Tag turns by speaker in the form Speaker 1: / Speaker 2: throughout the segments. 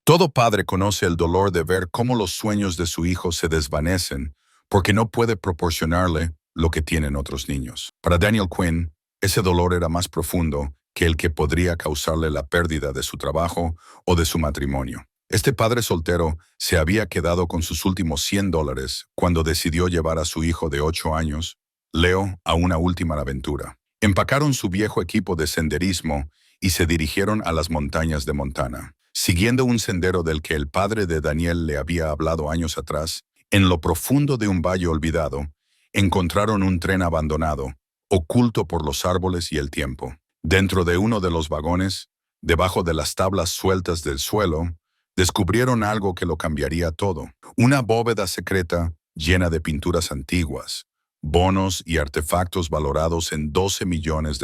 Speaker 1: Todo padre conoce el dolor de ver cómo los sueños de su hijo se desvanecen porque no puede proporcionarle lo que tienen otros niños. Para Daniel Quinn, ese dolor era más profundo que el que podría causarle la pérdida de su trabajo o de su matrimonio. Este padre soltero se había quedado con sus últimos $100 cuando decidió llevar a su hijo de 8 años, Leo, a una última aventura. Empacaron su viejo equipo de senderismo y se dirigieron a las montañas de Montana. Siguiendo un sendero del que el padre de Daniel le había hablado años atrás, en lo profundo de un valle olvidado, encontraron un tren abandonado, oculto por los árboles y el tiempo. Dentro de uno de los vagones, debajo de las tablas sueltas del suelo, descubrieron algo que lo cambiaría todo. Una bóveda secreta llena de pinturas antiguas, bonos y artefactos valorados en $12 millones.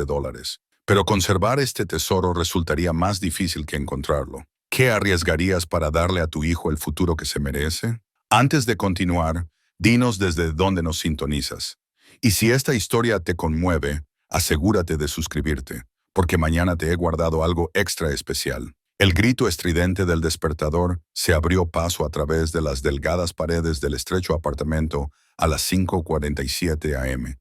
Speaker 1: Pero conservar este tesoro resultaría más difícil que encontrarlo. ¿Qué arriesgarías para darle a tu hijo el futuro que se merece? Antes de continuar, dinos desde dónde nos sintonizas. Y si esta historia te conmueve, asegúrate de suscribirte, porque mañana te he guardado algo extra especial. El grito estridente del despertador se abrió paso a través de las delgadas paredes del estrecho apartamento a las 5:47 a.m.,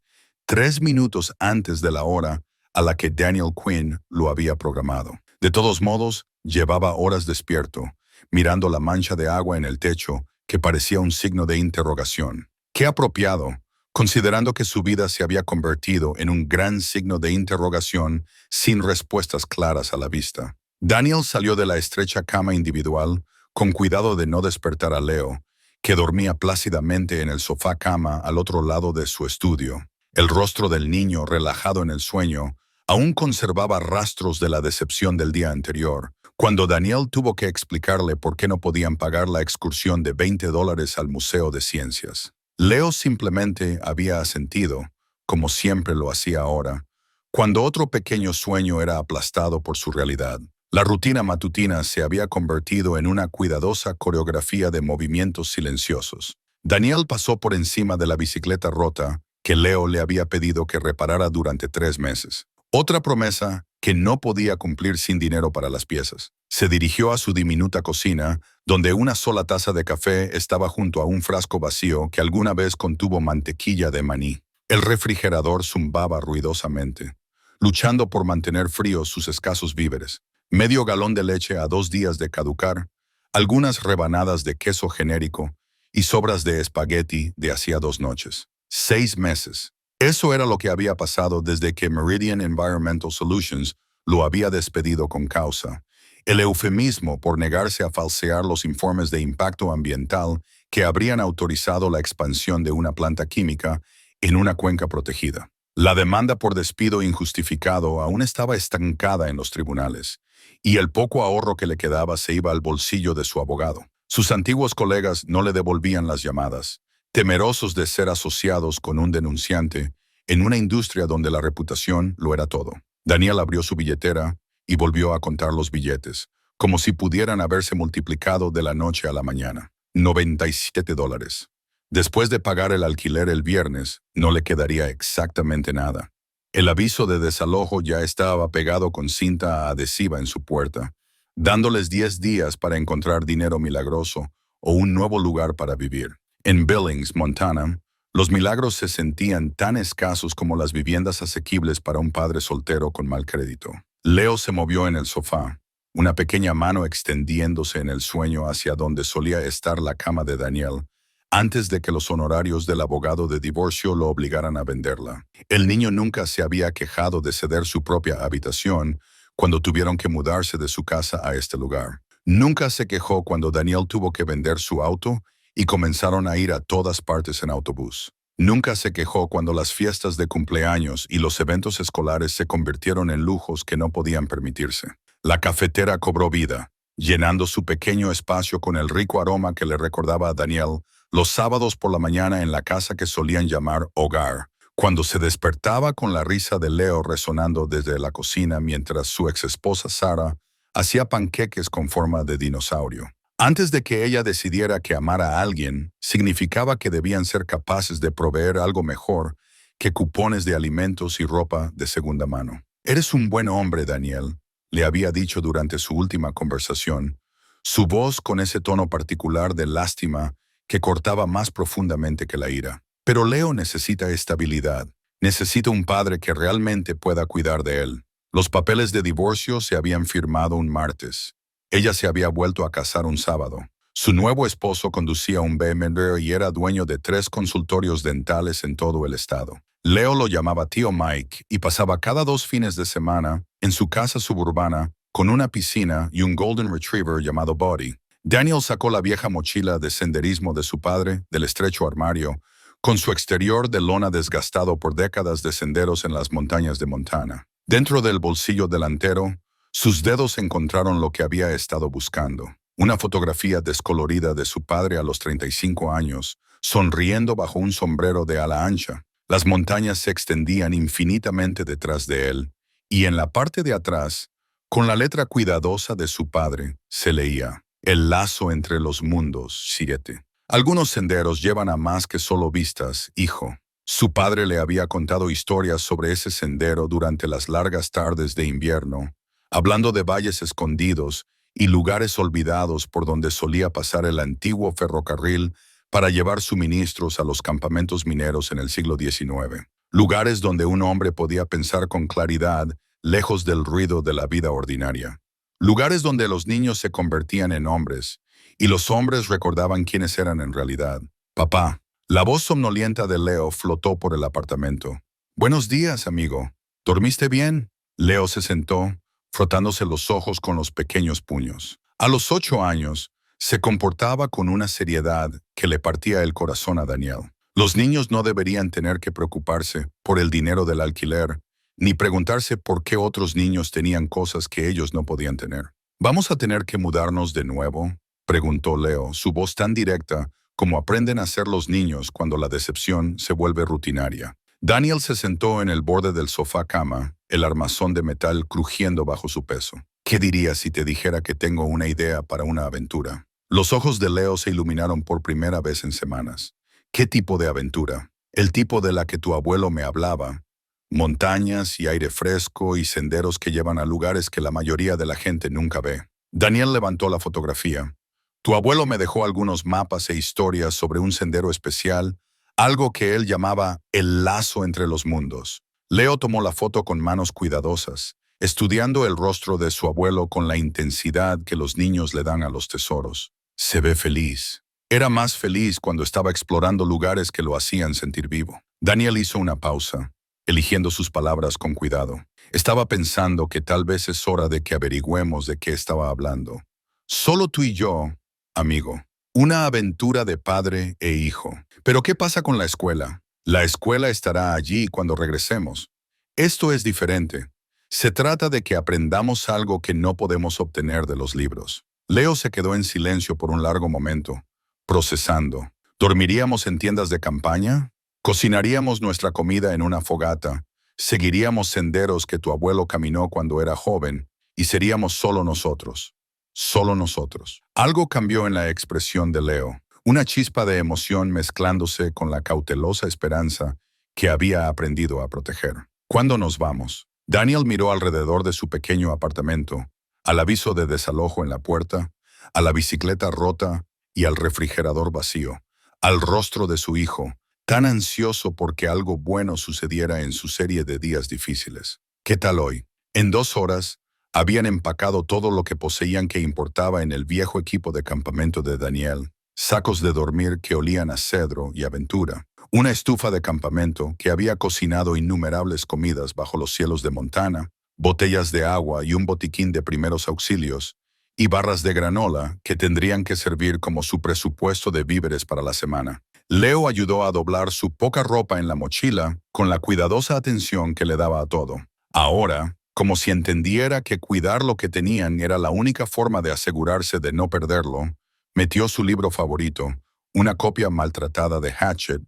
Speaker 1: 3 minutos antes de la hora a la que Daniel Quinn lo había programado. De todos modos, llevaba horas despierto, mirando la mancha de agua en el techo que parecía un signo de interrogación. Qué apropiado, considerando que su vida se había convertido en un gran signo de interrogación sin respuestas claras a la vista. Daniel salió de la estrecha cama individual con cuidado de no despertar a Leo, que dormía plácidamente en el sofá-cama al otro lado de su estudio. El rostro del niño, relajado en el sueño, aún conservaba rastros de la decepción del día anterior, cuando Daniel tuvo que explicarle por qué no podían pagar la excursión de $20 al Museo de Ciencias. Leo simplemente había asentido, como siempre lo hacía ahora, cuando otro pequeño sueño era aplastado por su realidad. La rutina matutina se había convertido en una cuidadosa coreografía de movimientos silenciosos. Daniel pasó por encima de la bicicleta rota que Leo le había pedido que reparara durante 3 meses. Otra promesa que no podía cumplir sin dinero para las piezas. Se dirigió a su diminuta cocina, donde una sola taza de café estaba junto a un frasco vacío que alguna vez contuvo mantequilla de maní. El refrigerador zumbaba ruidosamente, luchando por mantener fríos sus escasos víveres. Medio galón de leche a 2 días de caducar, algunas rebanadas de queso genérico y sobras de espagueti de hacía 2 noches. 6 meses. Eso era lo que había pasado desde que Meridian Environmental Solutions lo había despedido con causa. El eufemismo por negarse a falsear los informes de impacto ambiental que habrían autorizado la expansión de una planta química en una cuenca protegida. La demanda por despido injustificado aún estaba estancada en los tribunales, y el poco ahorro que le quedaba se iba al bolsillo de su abogado. Sus antiguos colegas no le devolvían las llamadas, temerosos de ser asociados con un denunciante en una industria donde la reputación lo era todo. Daniel abrió su billetera y volvió a contar los billetes, como si pudieran haberse multiplicado de la noche a la mañana. $97. Después de pagar el alquiler el viernes, no le quedaría exactamente nada. El aviso de desalojo ya estaba pegado con cinta adhesiva en su puerta, dándoles 10 días para encontrar dinero milagroso o un nuevo lugar para vivir. En Billings, Montana, los milagros se sentían tan escasos como las viviendas asequibles para un padre soltero con mal crédito. Leo se movió en el sofá, una pequeña mano extendiéndose en el sueño hacia donde solía estar la cama de Daniel, antes de que los honorarios del abogado de divorcio lo obligaran a venderla. El niño nunca se había quejado de ceder su propia habitación cuando tuvieron que mudarse de su casa a este lugar. Nunca se quejó cuando Daniel tuvo que vender su auto y comenzaron a ir a todas partes en autobús. Nunca se quejó cuando las fiestas de cumpleaños y los eventos escolares se convirtieron en lujos que no podían permitirse. La cafetera cobró vida, llenando su pequeño espacio con el rico aroma que le recordaba a Daniel los sábados por la mañana en la casa que solían llamar hogar, cuando se despertaba con la risa de Leo resonando desde la cocina mientras su exesposa Sara hacía panqueques con forma de dinosaurio. Antes de que ella decidiera que amar a alguien, significaba que debían ser capaces de proveer algo mejor que cupones de alimentos y ropa de segunda mano. «Eres un buen hombre, Daniel», le había dicho durante su última conversación, su voz con ese tono particular de lástima que cortaba más profundamente que la ira. Pero Leo necesita estabilidad. Necesita un padre que realmente pueda cuidar de él. Los papeles de divorcio se habían firmado un martes. Ella se había vuelto a casar un sábado. Su nuevo esposo conducía un BMW y era dueño de 3 consultorios dentales en todo el estado. Leo lo llamaba tío Mike y pasaba cada 2 fines de semana en su casa suburbana con una piscina y un Golden Retriever llamado Buddy. Daniel sacó la vieja mochila de senderismo de su padre del estrecho armario, con su exterior de lona desgastado por décadas de senderos en las montañas de Montana. Dentro del bolsillo delantero, sus dedos encontraron lo que había estado buscando. Una fotografía descolorida de su padre a los 35 años, sonriendo bajo un sombrero de ala ancha. Las montañas se extendían infinitamente detrás de él, y en la parte de atrás, con la letra cuidadosa de su padre, se leía: El lazo entre los mundos, 7. Algunos senderos llevan a más que solo vistas, hijo. Su padre le había contado historias sobre ese sendero durante las largas tardes de invierno, hablando de valles escondidos y lugares olvidados por donde solía pasar el antiguo ferrocarril para llevar suministros a los campamentos mineros en el siglo XIX. Lugares donde un hombre podía pensar con claridad, lejos del ruido de la vida ordinaria. Lugares donde los niños se convertían en hombres, y los hombres recordaban quiénes eran en realidad. Papá. La voz somnolienta de Leo flotó por el apartamento. Buenos días, amigo. ¿Dormiste bien? Leo se sentó, frotándose los ojos con los pequeños puños. A los 8 años, se comportaba con una seriedad que le partía el corazón a Daniel. Los niños no deberían tener que preocuparse por el dinero del alquiler, ni preguntarse por qué otros niños tenían cosas que ellos no podían tener. ¿Vamos a tener que mudarnos de nuevo?, preguntó Leo, su voz tan directa como aprenden a ser los niños cuando la decepción se vuelve rutinaria. Daniel se sentó en el borde del sofá cama, el armazón de metal crujiendo bajo su peso. ¿Qué dirías si te dijera que tengo una idea para una aventura? Los ojos de Leo se iluminaron por primera vez en semanas. ¿Qué tipo de aventura? El tipo de la que tu abuelo me hablaba. Montañas y aire fresco y senderos que llevan a lugares que la mayoría de la gente nunca ve. Daniel levantó la fotografía. Tu abuelo me dejó algunos mapas e historias sobre un sendero especial, algo que él llamaba el lazo entre los mundos. Leo tomó la foto con manos cuidadosas, estudiando el rostro de su abuelo con la intensidad que los niños le dan a los tesoros. Se ve feliz. Era más feliz cuando estaba explorando lugares que lo hacían sentir vivo. Daniel hizo una pausa, eligiendo sus palabras con cuidado. Estaba pensando que tal vez es hora de que averigüemos de qué estaba hablando. Solo tú y yo, amigo. Una aventura de padre e hijo. Pero ¿qué pasa con la escuela? La escuela estará allí cuando regresemos. Esto es diferente. Se trata de que aprendamos algo que no podemos obtener de los libros. Leo se quedó en silencio por un largo momento, procesando. ¿Dormiríamos en tiendas de campaña? ¿Cocinaríamos nuestra comida en una fogata? ¿Seguiríamos senderos que tu abuelo caminó cuando era joven? Y seríamos solo nosotros. Solo nosotros. Algo cambió en la expresión de Leo, una chispa de emoción mezclándose con la cautelosa esperanza que había aprendido a proteger. ¿Cuándo nos vamos? Daniel miró alrededor de su pequeño apartamento, al aviso de desalojo en la puerta, a la bicicleta rota y al refrigerador vacío, al rostro de su hijo, tan ansioso porque algo bueno sucediera en su serie de días difíciles. ¿Qué tal hoy? En 2 horas, habían empacado todo lo que poseían que importaba en el viejo equipo de campamento de Daniel, sacos de dormir que olían a cedro y aventura, una estufa de campamento que había cocinado innumerables comidas bajo los cielos de Montana, botellas de agua y un botiquín de primeros auxilios, y barras de granola que tendrían que servir como su presupuesto de víveres para la semana. Leo ayudó a doblar su poca ropa en la mochila con la cuidadosa atención que le daba a todo. Ahora, como si entendiera que cuidar lo que tenían era la única forma de asegurarse de no perderlo, metió su libro favorito, una copia maltratada de Hatchet,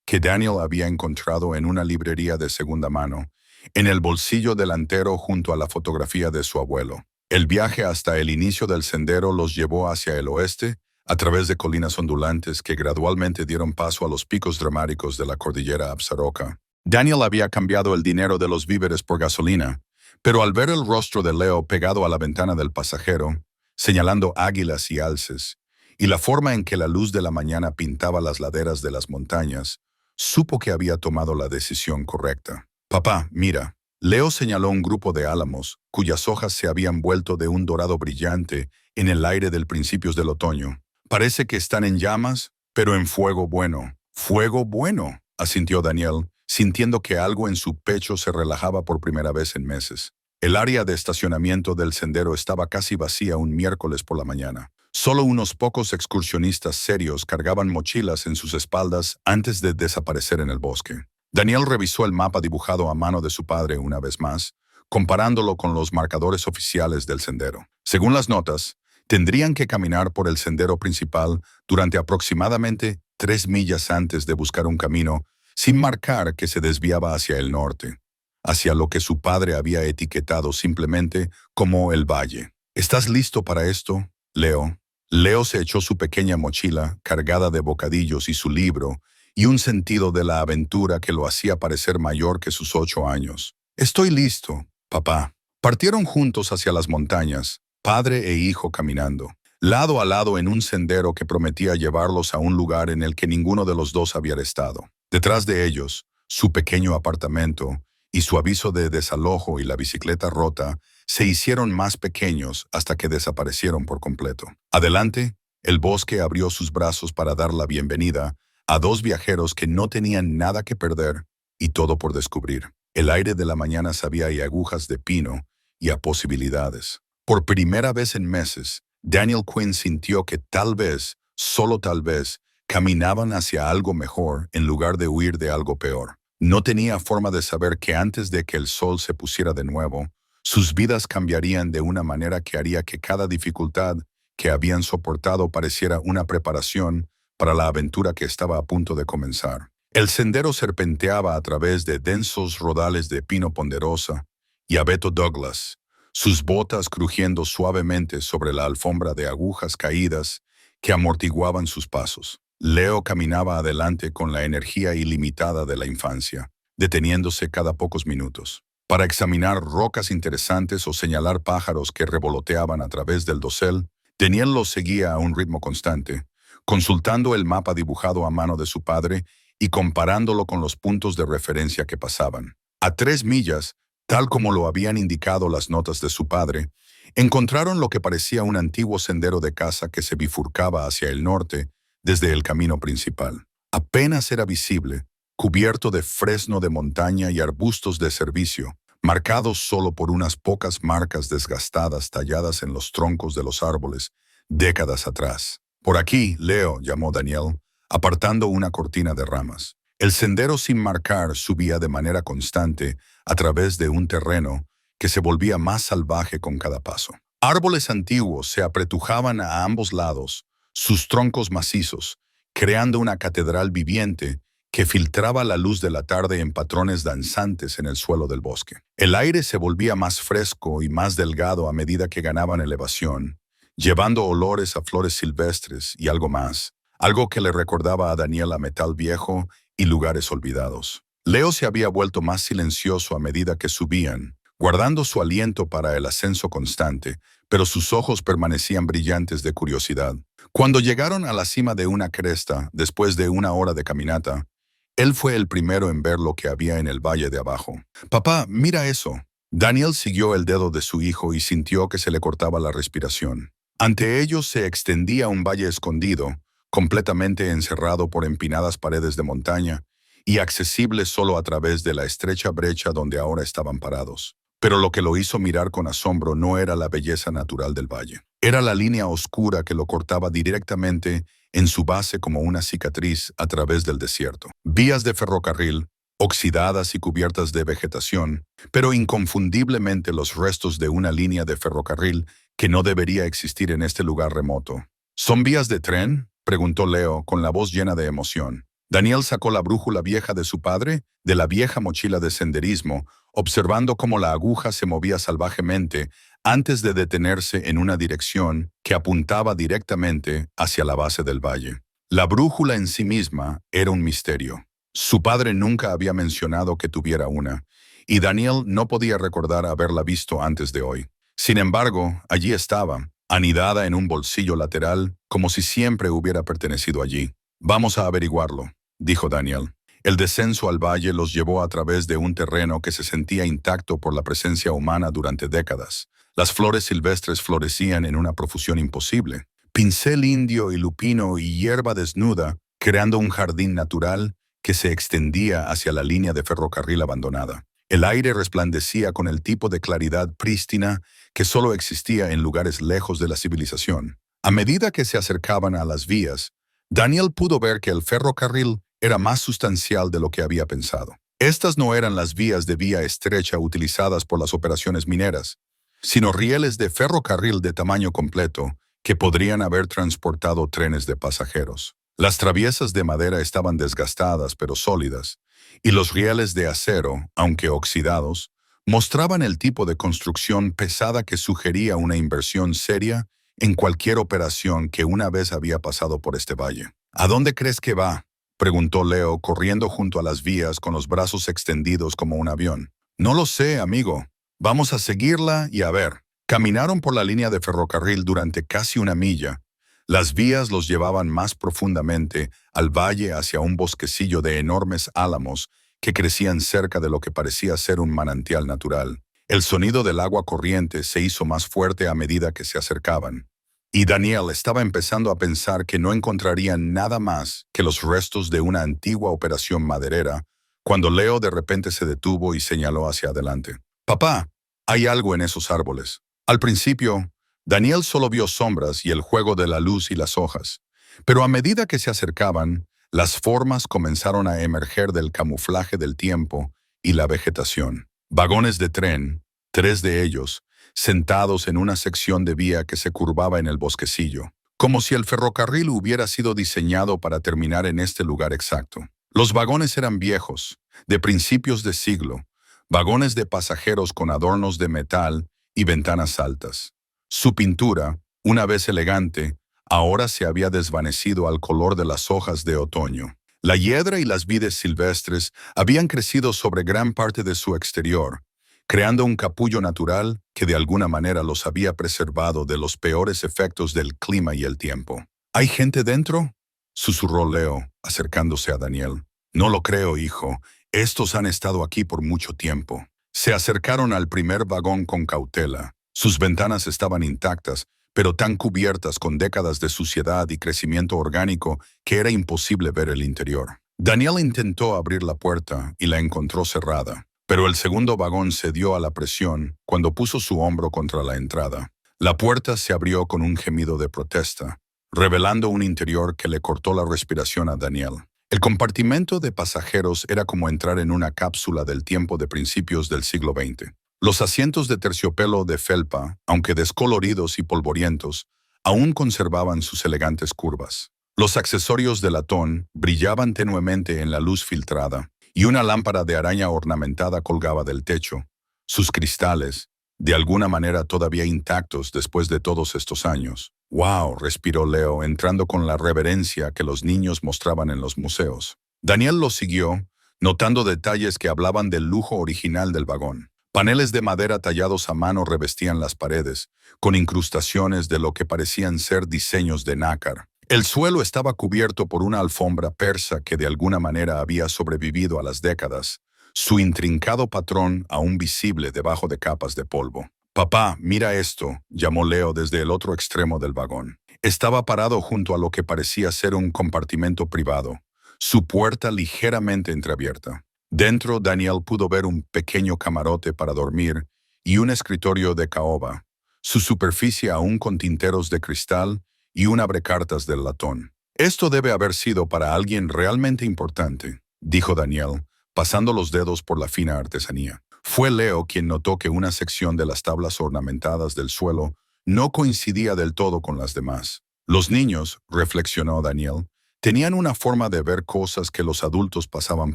Speaker 1: que Daniel había encontrado en una librería de segunda mano, en el bolsillo delantero junto a la fotografía de su abuelo. El viaje hasta el inicio del sendero los llevó hacia el oeste, a través de colinas ondulantes que gradualmente dieron paso a los picos dramáticos de la cordillera Absaroka. Daniel había cambiado el dinero de los víveres por gasolina, pero al ver el rostro de Leo pegado a la ventana del pasajero, señalando águilas y alces, y la forma en que la luz de la mañana pintaba las laderas de las montañas, supo que había tomado la decisión correcta. Papá, mira. Leo señaló un grupo de álamos, cuyas hojas se habían vuelto de un dorado brillante en el aire del principios del otoño. Parece que están en llamas, pero en fuego bueno. ¡Fuego bueno!, asintió Daniel, sintiendo que algo en su pecho se relajaba por primera vez en meses. El área de estacionamiento del sendero estaba casi vacía un miércoles por la mañana. Solo unos pocos excursionistas serios cargaban mochilas en sus espaldas antes de desaparecer en el bosque. Daniel revisó el mapa dibujado a mano de su padre una vez más, comparándolo con los marcadores oficiales del sendero. Según las notas, tendrían que caminar por el sendero principal durante aproximadamente 3 millas antes de buscar un camino sin marcar que se desviaba hacia el norte, hacia lo que su padre había etiquetado simplemente como el valle. ¿Estás listo para esto, Leo? Leo se echó su pequeña mochila, cargada de bocadillos y su libro, y un sentido de la aventura que lo hacía parecer mayor que sus 8 años. Estoy listo, papá. Partieron juntos hacia las montañas, padre e hijo caminando, lado a lado en un sendero que prometía llevarlos a un lugar en el que ninguno de los dos había estado. Detrás de ellos, su pequeño apartamento y su aviso de desalojo y la bicicleta rota se hicieron más pequeños hasta que desaparecieron por completo. Adelante, el bosque abrió sus brazos para dar la bienvenida a dos viajeros que no tenían nada que perder y todo por descubrir. El aire de la mañana sabía a agujas de pino y a posibilidades. Por primera vez en meses, Daniel Quinn sintió que tal vez, solo tal vez, caminaban hacia algo mejor en lugar de huir de algo peor. No tenía forma de saber que antes de que el sol se pusiera de nuevo, sus vidas cambiarían de una manera que haría que cada dificultad que habían soportado pareciera una preparación para la aventura que estaba a punto de comenzar. El sendero serpenteaba a través de densos rodales de pino ponderosa y abeto Douglas, sus botas crujiendo suavemente sobre la alfombra de agujas caídas que amortiguaban sus pasos. Leo caminaba adelante con la energía ilimitada de la infancia, deteniéndose cada pocos minutos para examinar rocas interesantes o señalar pájaros que revoloteaban a través del dosel. Daniel los seguía a un ritmo constante, consultando el mapa dibujado a mano de su padre y comparándolo con los puntos de referencia que pasaban. A 3 millas, tal como lo habían indicado las notas de su padre, encontraron lo que parecía un antiguo sendero de caza que se bifurcaba hacia el norte desde el camino principal. Apenas era visible, cubierto de fresno de montaña y arbustos de servicio, marcados solo por unas pocas marcas desgastadas talladas en los troncos de los árboles décadas atrás. Por aquí, Leo, llamó Daniel, apartando una cortina de ramas. El sendero sin marcar subía de manera constante a través de un terreno que se volvía más salvaje con cada paso. Árboles antiguos se apretujaban a ambos lados, sus troncos macizos, creando una catedral viviente que filtraba la luz de la tarde en patrones danzantes en el suelo del bosque. El aire se volvía más fresco y más delgado a medida que ganaban elevación, llevando olores a flores silvestres y algo más, algo que le recordaba a Daniel a metal viejo y lugares olvidados. Leo se había vuelto más silencioso a medida que subían, guardando su aliento para el ascenso constante, pero sus ojos permanecían brillantes de curiosidad. Cuando llegaron a la cima de una cresta, después de una hora de caminata, él fue el primero en ver lo que había en el valle de abajo. «Papá, mira eso». Daniel siguió el dedo de su hijo y sintió que se le cortaba la respiración. Ante ellos se extendía un valle escondido, completamente encerrado por empinadas paredes de montaña y accesible solo a través de la estrecha brecha donde ahora estaban parados. Pero lo que lo hizo mirar con asombro no era la belleza natural del valle. Era la línea oscura que lo cortaba directamente en su base como una cicatriz a través del desierto. Vías de ferrocarril, oxidadas y cubiertas de vegetación, pero inconfundiblemente los restos de una línea de ferrocarril que no debería existir en este lugar remoto. ¿Son vías de tren?, preguntó Leo con la voz llena de emoción. Daniel sacó la brújula vieja de su padre de la vieja mochila de senderismo, observando cómo la aguja se movía salvajemente antes de detenerse en una dirección que apuntaba directamente hacia la base del valle. La brújula en sí misma era un misterio. Su padre nunca había mencionado que tuviera una, y Daniel no podía recordar haberla visto antes de hoy. Sin embargo, allí estaba, anidada en un bolsillo lateral, como si siempre hubiera pertenecido allí. Vamos a averiguarlo, dijo Daniel. El descenso al valle los llevó a través de un terreno que se sentía intacto por la presencia humana durante décadas. Las flores silvestres florecían en una profusión imposible. Pincel indio y lupino y hierba desnuda, creando un jardín natural que se extendía hacia la línea de ferrocarril abandonada. El aire resplandecía con el tipo de claridad prístina que solo existía en lugares lejos de la civilización. A medida que se acercaban a las vías, Daniel pudo ver que el ferrocarril era más sustancial de lo que había pensado. Estas no eran las vías de vía estrecha utilizadas por las operaciones mineras, sino rieles de ferrocarril de tamaño completo que podrían haber transportado trenes de pasajeros. Las traviesas de madera estaban desgastadas pero sólidas, y los rieles de acero, aunque oxidados, mostraban el tipo de construcción pesada que sugería una inversión seria en cualquier operación que una vez había pasado por este valle. ¿A dónde crees que va?, preguntó Leo, corriendo junto a las vías con los brazos extendidos como un avión. No lo sé, amigo. Vamos a seguirla y a ver. Caminaron por la línea de ferrocarril durante casi una milla. Las vías los llevaban más profundamente al valle hacia un bosquecillo de enormes álamos que crecían cerca de lo que parecía ser un manantial natural. El sonido del agua corriente se hizo más fuerte a medida que se acercaban, y Daniel estaba empezando a pensar que no encontrarían nada más que los restos de una antigua operación maderera, cuando Leo de repente se detuvo y señaló hacia adelante. «Papá, hay algo en esos árboles». Al principio, Daniel solo vio sombras y el juego de la luz y las hojas, pero a medida que se acercaban, las formas comenzaron a emerger del camuflaje del tiempo y la vegetación. Vagones de tren, 3 de ellos, sentados en una sección de vía que se curvaba en el bosquecillo, como si el ferrocarril hubiera sido diseñado para terminar en este lugar exacto. Los vagones eran viejos, de principios de siglo, vagones de pasajeros con adornos de metal y ventanas altas. Su pintura, una vez elegante, ahora se había desvanecido al color de las hojas de otoño. La hiedra y las vides silvestres habían crecido sobre gran parte de su exterior, creando un capullo natural que de alguna manera los había preservado de los peores efectos del clima y el tiempo. ¿Hay gente dentro?, susurró Leo, acercándose a Daniel. No lo creo, hijo. Estos han estado aquí por mucho tiempo. Se acercaron al primer vagón con cautela. Sus ventanas estaban intactas, pero tan cubiertas con décadas de suciedad y crecimiento orgánico que era imposible ver el interior. Daniel intentó abrir la puerta y la encontró cerrada, pero el segundo vagón cedió a la presión cuando puso su hombro contra la entrada. La puerta se abrió con un gemido de protesta, revelando un interior que le cortó la respiración a Daniel. El compartimento de pasajeros era como entrar en una cápsula del tiempo de principios del siglo XX. Los asientos de terciopelo de felpa, aunque descoloridos y polvorientos, aún conservaban sus elegantes curvas. Los accesorios de latón brillaban tenuemente en la luz filtrada, y una lámpara de araña ornamentada colgaba del techo. Sus cristales, de alguna manera todavía intactos después de todos estos años. «¡Wow!», respiró Leo, entrando con la reverencia que los niños mostraban en los museos. Daniel lo siguió, notando detalles que hablaban del lujo original del vagón. Paneles de madera tallados a mano revestían las paredes, con incrustaciones de lo que parecían ser diseños de nácar. El suelo estaba cubierto por una alfombra persa que de alguna manera había sobrevivido a las décadas, su intrincado patrón aún visible debajo de capas de polvo. «Papá, mira esto», llamó Leo desde el otro extremo del vagón. Estaba parado junto a lo que parecía ser un compartimento privado, su puerta ligeramente entreabierta. Dentro, Daniel pudo ver un pequeño camarote para dormir y un escritorio de caoba, su superficie aún con tinteros de cristal y un abrecartas del latón. «Esto debe haber sido para alguien realmente importante», dijo Daniel, pasando los dedos por la fina artesanía. Fue Leo quien notó que una sección de las tablas ornamentadas del suelo no coincidía del todo con las demás. Los niños, reflexionó Daniel, tenían una forma de ver cosas que los adultos pasaban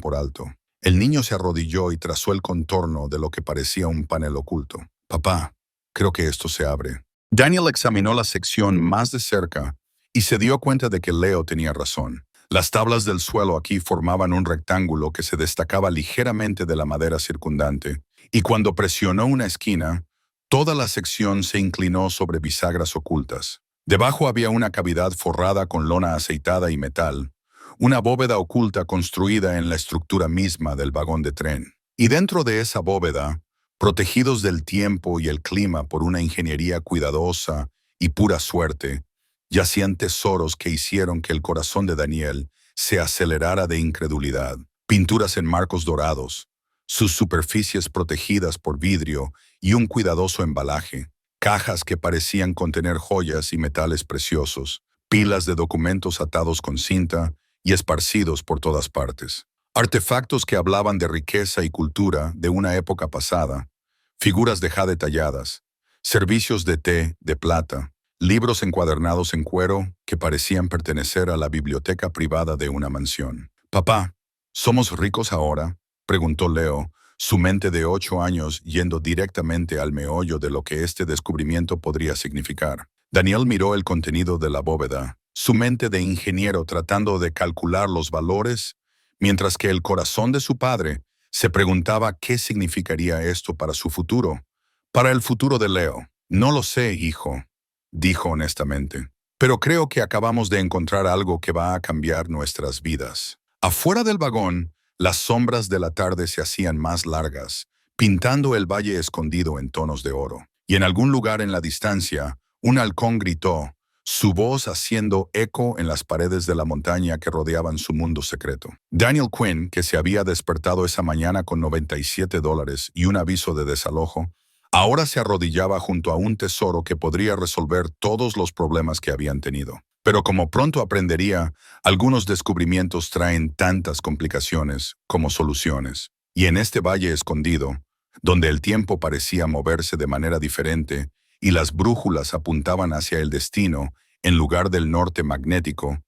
Speaker 1: por alto. El niño se arrodilló y trazó el contorno de lo que parecía un panel oculto. «Papá, creo que esto se abre». Daniel examinó la sección más de cerca y se dio cuenta de que Leo tenía razón. Las tablas del suelo aquí formaban un rectángulo que se destacaba ligeramente de la madera circundante, y cuando presionó una esquina, Toda la sección se inclinó sobre bisagras ocultas. Debajo había una cavidad forrada con lona aceitada y metal, una bóveda oculta construida en la estructura misma del vagón de tren. Y dentro de esa bóveda, protegidos del tiempo y el clima por una ingeniería cuidadosa y pura suerte, yacían tesoros que hicieron que el corazón de Daniel se acelerara de incredulidad. Pinturas en marcos dorados, sus superficies protegidas por vidrio y un cuidadoso embalaje, cajas que parecían contener joyas y metales preciosos, pilas de documentos atados con cinta y esparcidos por todas partes. Artefactos que hablaban de riqueza y cultura de una época pasada, figuras de jade talladas, servicios de té de plata, libros encuadernados en cuero que parecían pertenecer a la biblioteca privada de una mansión. «Papá, ¿somos ricos ahora?», preguntó Leo, su mente de 8 años yendo directamente al meollo de lo que este descubrimiento podría significar. Daniel miró el contenido de la bóveda, su mente de ingeniero tratando de calcular los valores, mientras que el corazón de su padre se preguntaba qué significaría esto para su futuro, para el futuro de Leo. «No lo sé, hijo», dijo honestamente, «pero creo que acabamos de encontrar algo que va a cambiar nuestras vidas». Afuera del vagón, las sombras de la tarde se hacían más largas, pintando el valle escondido en tonos de oro. Y en algún lugar en la distancia, un halcón gritó, su voz haciendo eco en las paredes de la montaña que rodeaban su mundo secreto. Daniel Quinn, que se había despertado esa mañana con $97 y un aviso de desalojo, ahora se arrodillaba junto a un tesoro que podría resolver todos los problemas que habían tenido. Pero como pronto aprendería, algunos descubrimientos traen tantas complicaciones como soluciones. Y en este valle escondido, donde el tiempo parecía moverse de manera diferente y las brújulas apuntaban hacia el destino en lugar del norte magnético,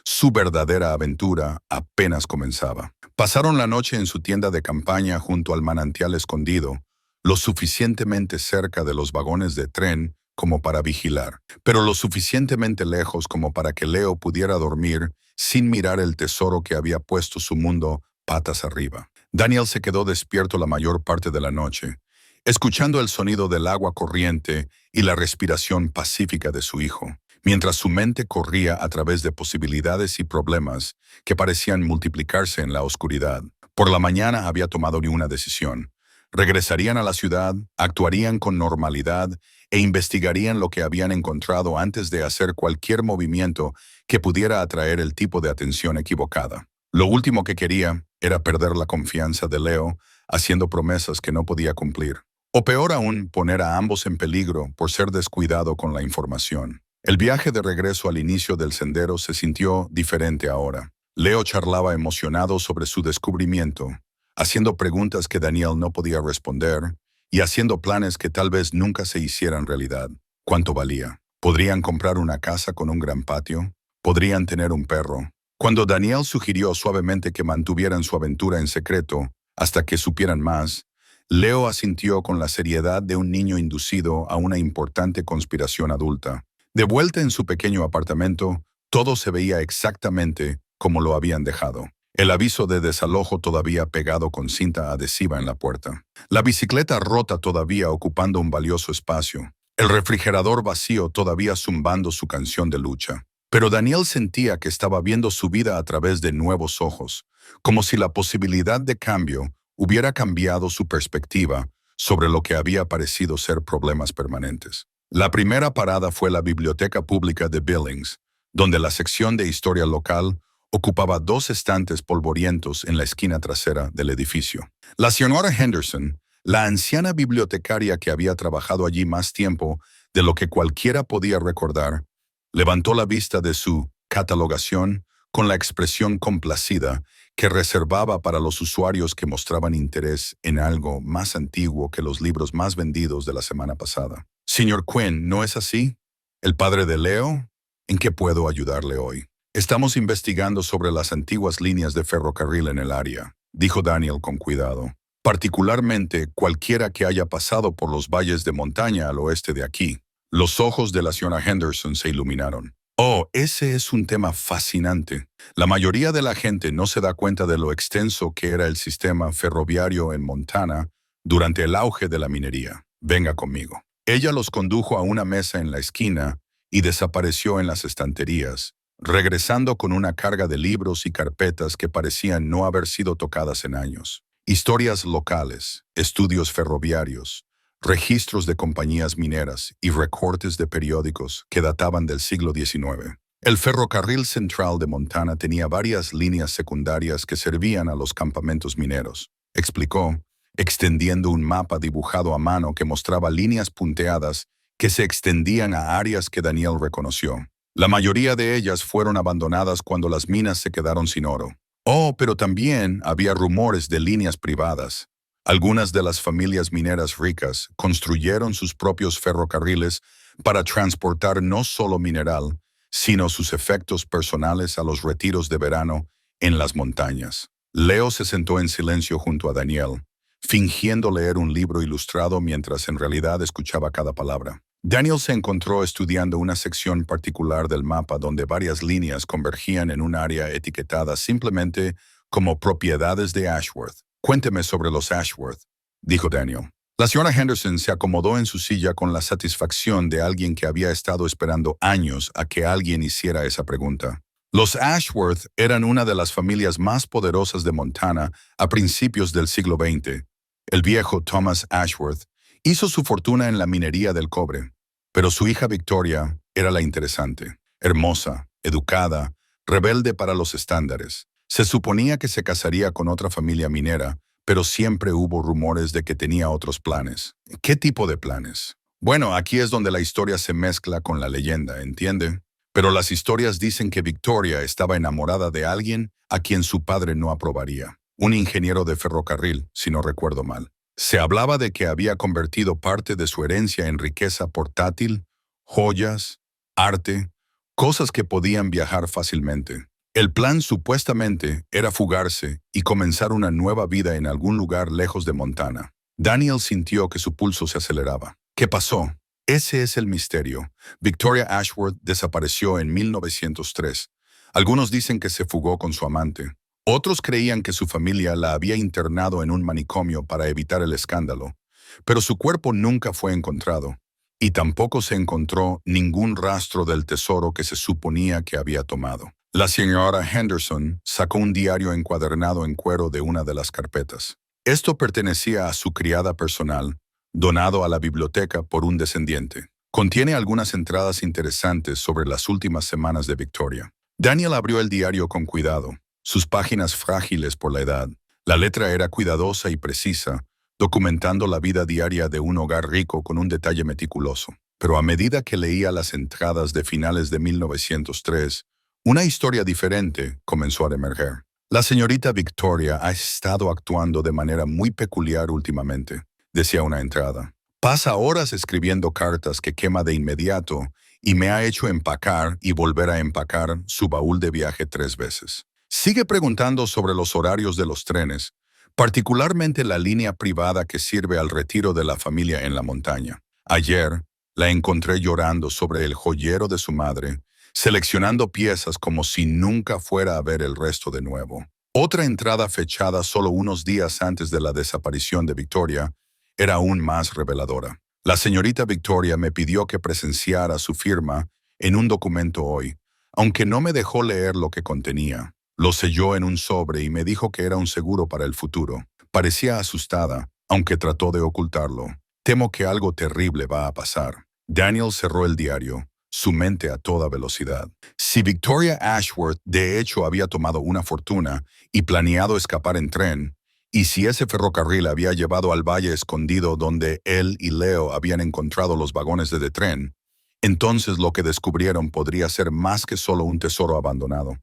Speaker 1: su verdadera aventura apenas comenzaba. Pasaron la noche en su tienda de campaña junto al manantial escondido, lo suficientemente cerca de los vagones de tren como para vigilar, pero lo suficientemente lejos como para que Leo pudiera dormir sin mirar el tesoro que había puesto su mundo patas arriba. Daniel se quedó despierto la mayor parte de la noche, escuchando el sonido del agua corriente y la respiración pacífica de su hijo, mientras su mente corría a través de posibilidades y problemas que parecían multiplicarse en la oscuridad. Por la mañana había tomado ni una decisión. Regresarían a la ciudad, actuarían con normalidad e investigarían lo que habían encontrado antes de hacer cualquier movimiento que pudiera atraer el tipo de atención equivocada. Lo último que quería era perder la confianza de Leo haciendo promesas que no podía cumplir. O peor aún, poner a ambos en peligro por ser descuidado con la información. El viaje de regreso al inicio del sendero se sintió diferente ahora. Leo charlaba emocionado sobre su descubrimiento, haciendo preguntas que Daniel no podía responder y haciendo planes que tal vez nunca se hicieran realidad. ¿Cuánto valía? ¿Podrían comprar una casa con un gran patio? ¿Podrían tener un perro? Cuando Daniel sugirió suavemente que mantuvieran su aventura en secreto hasta que supieran más, Leo asintió con la seriedad de un niño inducido a una importante conspiración adulta. De vuelta en su pequeño apartamento, todo se veía exactamente como lo habían dejado. El aviso de desalojo todavía pegado con cinta adhesiva en la puerta. La bicicleta rota todavía ocupando un valioso espacio. El refrigerador vacío todavía zumbando su canción de lucha. Pero Daniel sentía que estaba viendo su vida a través de nuevos ojos, como si la posibilidad de cambio hubiera cambiado su perspectiva sobre lo que había parecido ser problemas permanentes. La primera parada fue la biblioteca pública de Billings, donde la sección de historia local ocupaba 2 estantes polvorientos en la esquina trasera del edificio. La señora Henderson, la anciana bibliotecaria que había trabajado allí más tiempo de lo que cualquiera podía recordar, levantó la vista de su catalogación con la expresión complacida que reservaba para los usuarios que mostraban interés en algo más antiguo que los libros más vendidos de la semana pasada. «Señor Quinn, ¿no es así? ¿El padre de Leo? ¿En qué puedo ayudarle hoy?» «Estamos investigando sobre las antiguas líneas de ferrocarril en el área», dijo Daniel con cuidado. «Particularmente cualquiera que haya pasado por los valles de montaña al oeste de aquí». Los ojos de la señora Henderson se iluminaron. «Oh, ese es un tema fascinante. La mayoría de la gente no se da cuenta de lo extenso que era el sistema ferroviario en Montana durante el auge de la minería. Venga conmigo». Ella los condujo a una mesa en la esquina y desapareció en las estanterías, regresando con una carga de libros y carpetas que parecían no haber sido tocadas en años. Historias locales, estudios ferroviarios, registros de compañías mineras y recortes de periódicos que databan del siglo XIX. El ferrocarril central de Montana tenía varias líneas secundarias que servían a los campamentos mineros, explicó, extendiendo un mapa dibujado a mano que mostraba líneas punteadas que se extendían a áreas que Daniel reconoció. La mayoría de ellas fueron abandonadas cuando las minas se quedaron sin oro. Oh, pero también había rumores de líneas privadas. Algunas de las familias mineras ricas construyeron sus propios ferrocarriles para transportar no solo mineral, sino sus efectos personales a los retiros de verano en las montañas. Leo se sentó en silencio junto a Daniel, fingiendo leer un libro ilustrado mientras en realidad escuchaba cada palabra. Daniel se encontró estudiando una sección particular del mapa donde varias líneas convergían en un área etiquetada simplemente como propiedades de Ashworth. «Cuénteme sobre los Ashworth», dijo Daniel. La señora Henderson se acomodó en su silla con la satisfacción de alguien que había estado esperando años a que alguien hiciera esa pregunta. Los Ashworth eran una de las familias más poderosas de Montana a principios del siglo XX. El viejo Thomas Ashworth hizo su fortuna en la minería del cobre, pero su hija Victoria era la interesante, hermosa, educada, rebelde para los estándares. Se suponía que se casaría con otra familia minera, pero siempre hubo rumores de que tenía otros planes. ¿Qué tipo de planes? Bueno, aquí es donde la historia se mezcla con la leyenda, ¿entiende? Pero las historias dicen que Victoria estaba enamorada de alguien a quien su padre no aprobaría. Un ingeniero de ferrocarril, si no recuerdo mal. Se hablaba de que había convertido parte de su herencia en riqueza portátil, joyas, arte, cosas que podían viajar fácilmente. El plan supuestamente era fugarse y comenzar una nueva vida en algún lugar lejos de Montana. Daniel sintió que su pulso se aceleraba. ¿Qué pasó? Ese es el misterio. Victoria Ashworth desapareció en 1903. Algunos dicen que se fugó con su amante. Otros creían que su familia la había internado en un manicomio para evitar el escándalo, pero su cuerpo nunca fue encontrado, y tampoco se encontró ningún rastro del tesoro que se suponía que había tomado. La señora Henderson sacó un diario encuadernado en cuero de una de las carpetas. Esto pertenecía a su criada personal, donado a la biblioteca por un descendiente. Contiene algunas entradas interesantes sobre las últimas semanas de Victoria. Daniel abrió el diario con cuidado, sus páginas frágiles por la edad. La letra era cuidadosa y precisa, documentando la vida diaria de un hogar rico con un detalle meticuloso. Pero a medida que leía las entradas de finales de 1903, una historia diferente comenzó a emerger. La señorita Victoria ha estado actuando de manera muy peculiar últimamente, decía una entrada. Pasa horas escribiendo cartas que quema de inmediato y me ha hecho empacar y volver a empacar su baúl de viaje 3 veces. Sigue preguntando sobre los horarios de los trenes, particularmente la línea privada que sirve al retiro de la familia en la montaña. Ayer la encontré llorando sobre el joyero de su madre, seleccionando piezas como si nunca fuera a ver el resto de nuevo. Otra entrada fechada solo unos días antes de la desaparición de Victoria era aún más reveladora. La señorita Victoria me pidió que presenciara su firma en un documento hoy, aunque no me dejó leer lo que contenía. Lo selló en un sobre y me dijo que era un seguro para el futuro. Parecía asustada, aunque trató de ocultarlo. Temo que algo terrible va a pasar. Daniel cerró el diario, su mente a toda velocidad. Si Victoria Ashworth de hecho había tomado una fortuna y planeado escapar en tren, y si ese ferrocarril había llevado al valle escondido donde él y Leo habían encontrado los vagones de tren, entonces lo que descubrieron podría ser más que solo un tesoro abandonado.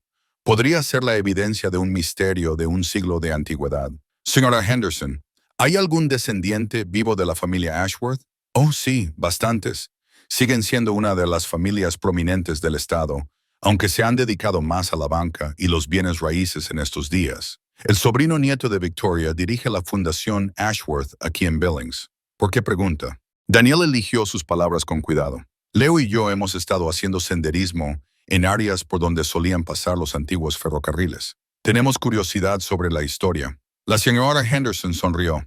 Speaker 1: Podría ser la evidencia de un misterio de un siglo de antigüedad. Señora Henderson, ¿hay algún descendiente vivo de la familia Ashworth? Oh, sí, bastantes. Siguen siendo una de las familias prominentes del estado, aunque se han dedicado más a la banca y los bienes raíces en estos días. El sobrino nieto de Victoria dirige la Fundación Ashworth aquí en Billings. ¿Por qué pregunta? Daniel eligió sus palabras con cuidado. Leo y yo hemos estado haciendo senderismo en áreas por donde solían pasar los antiguos ferrocarriles. Tenemos curiosidad sobre la historia. La señora Henderson sonrió.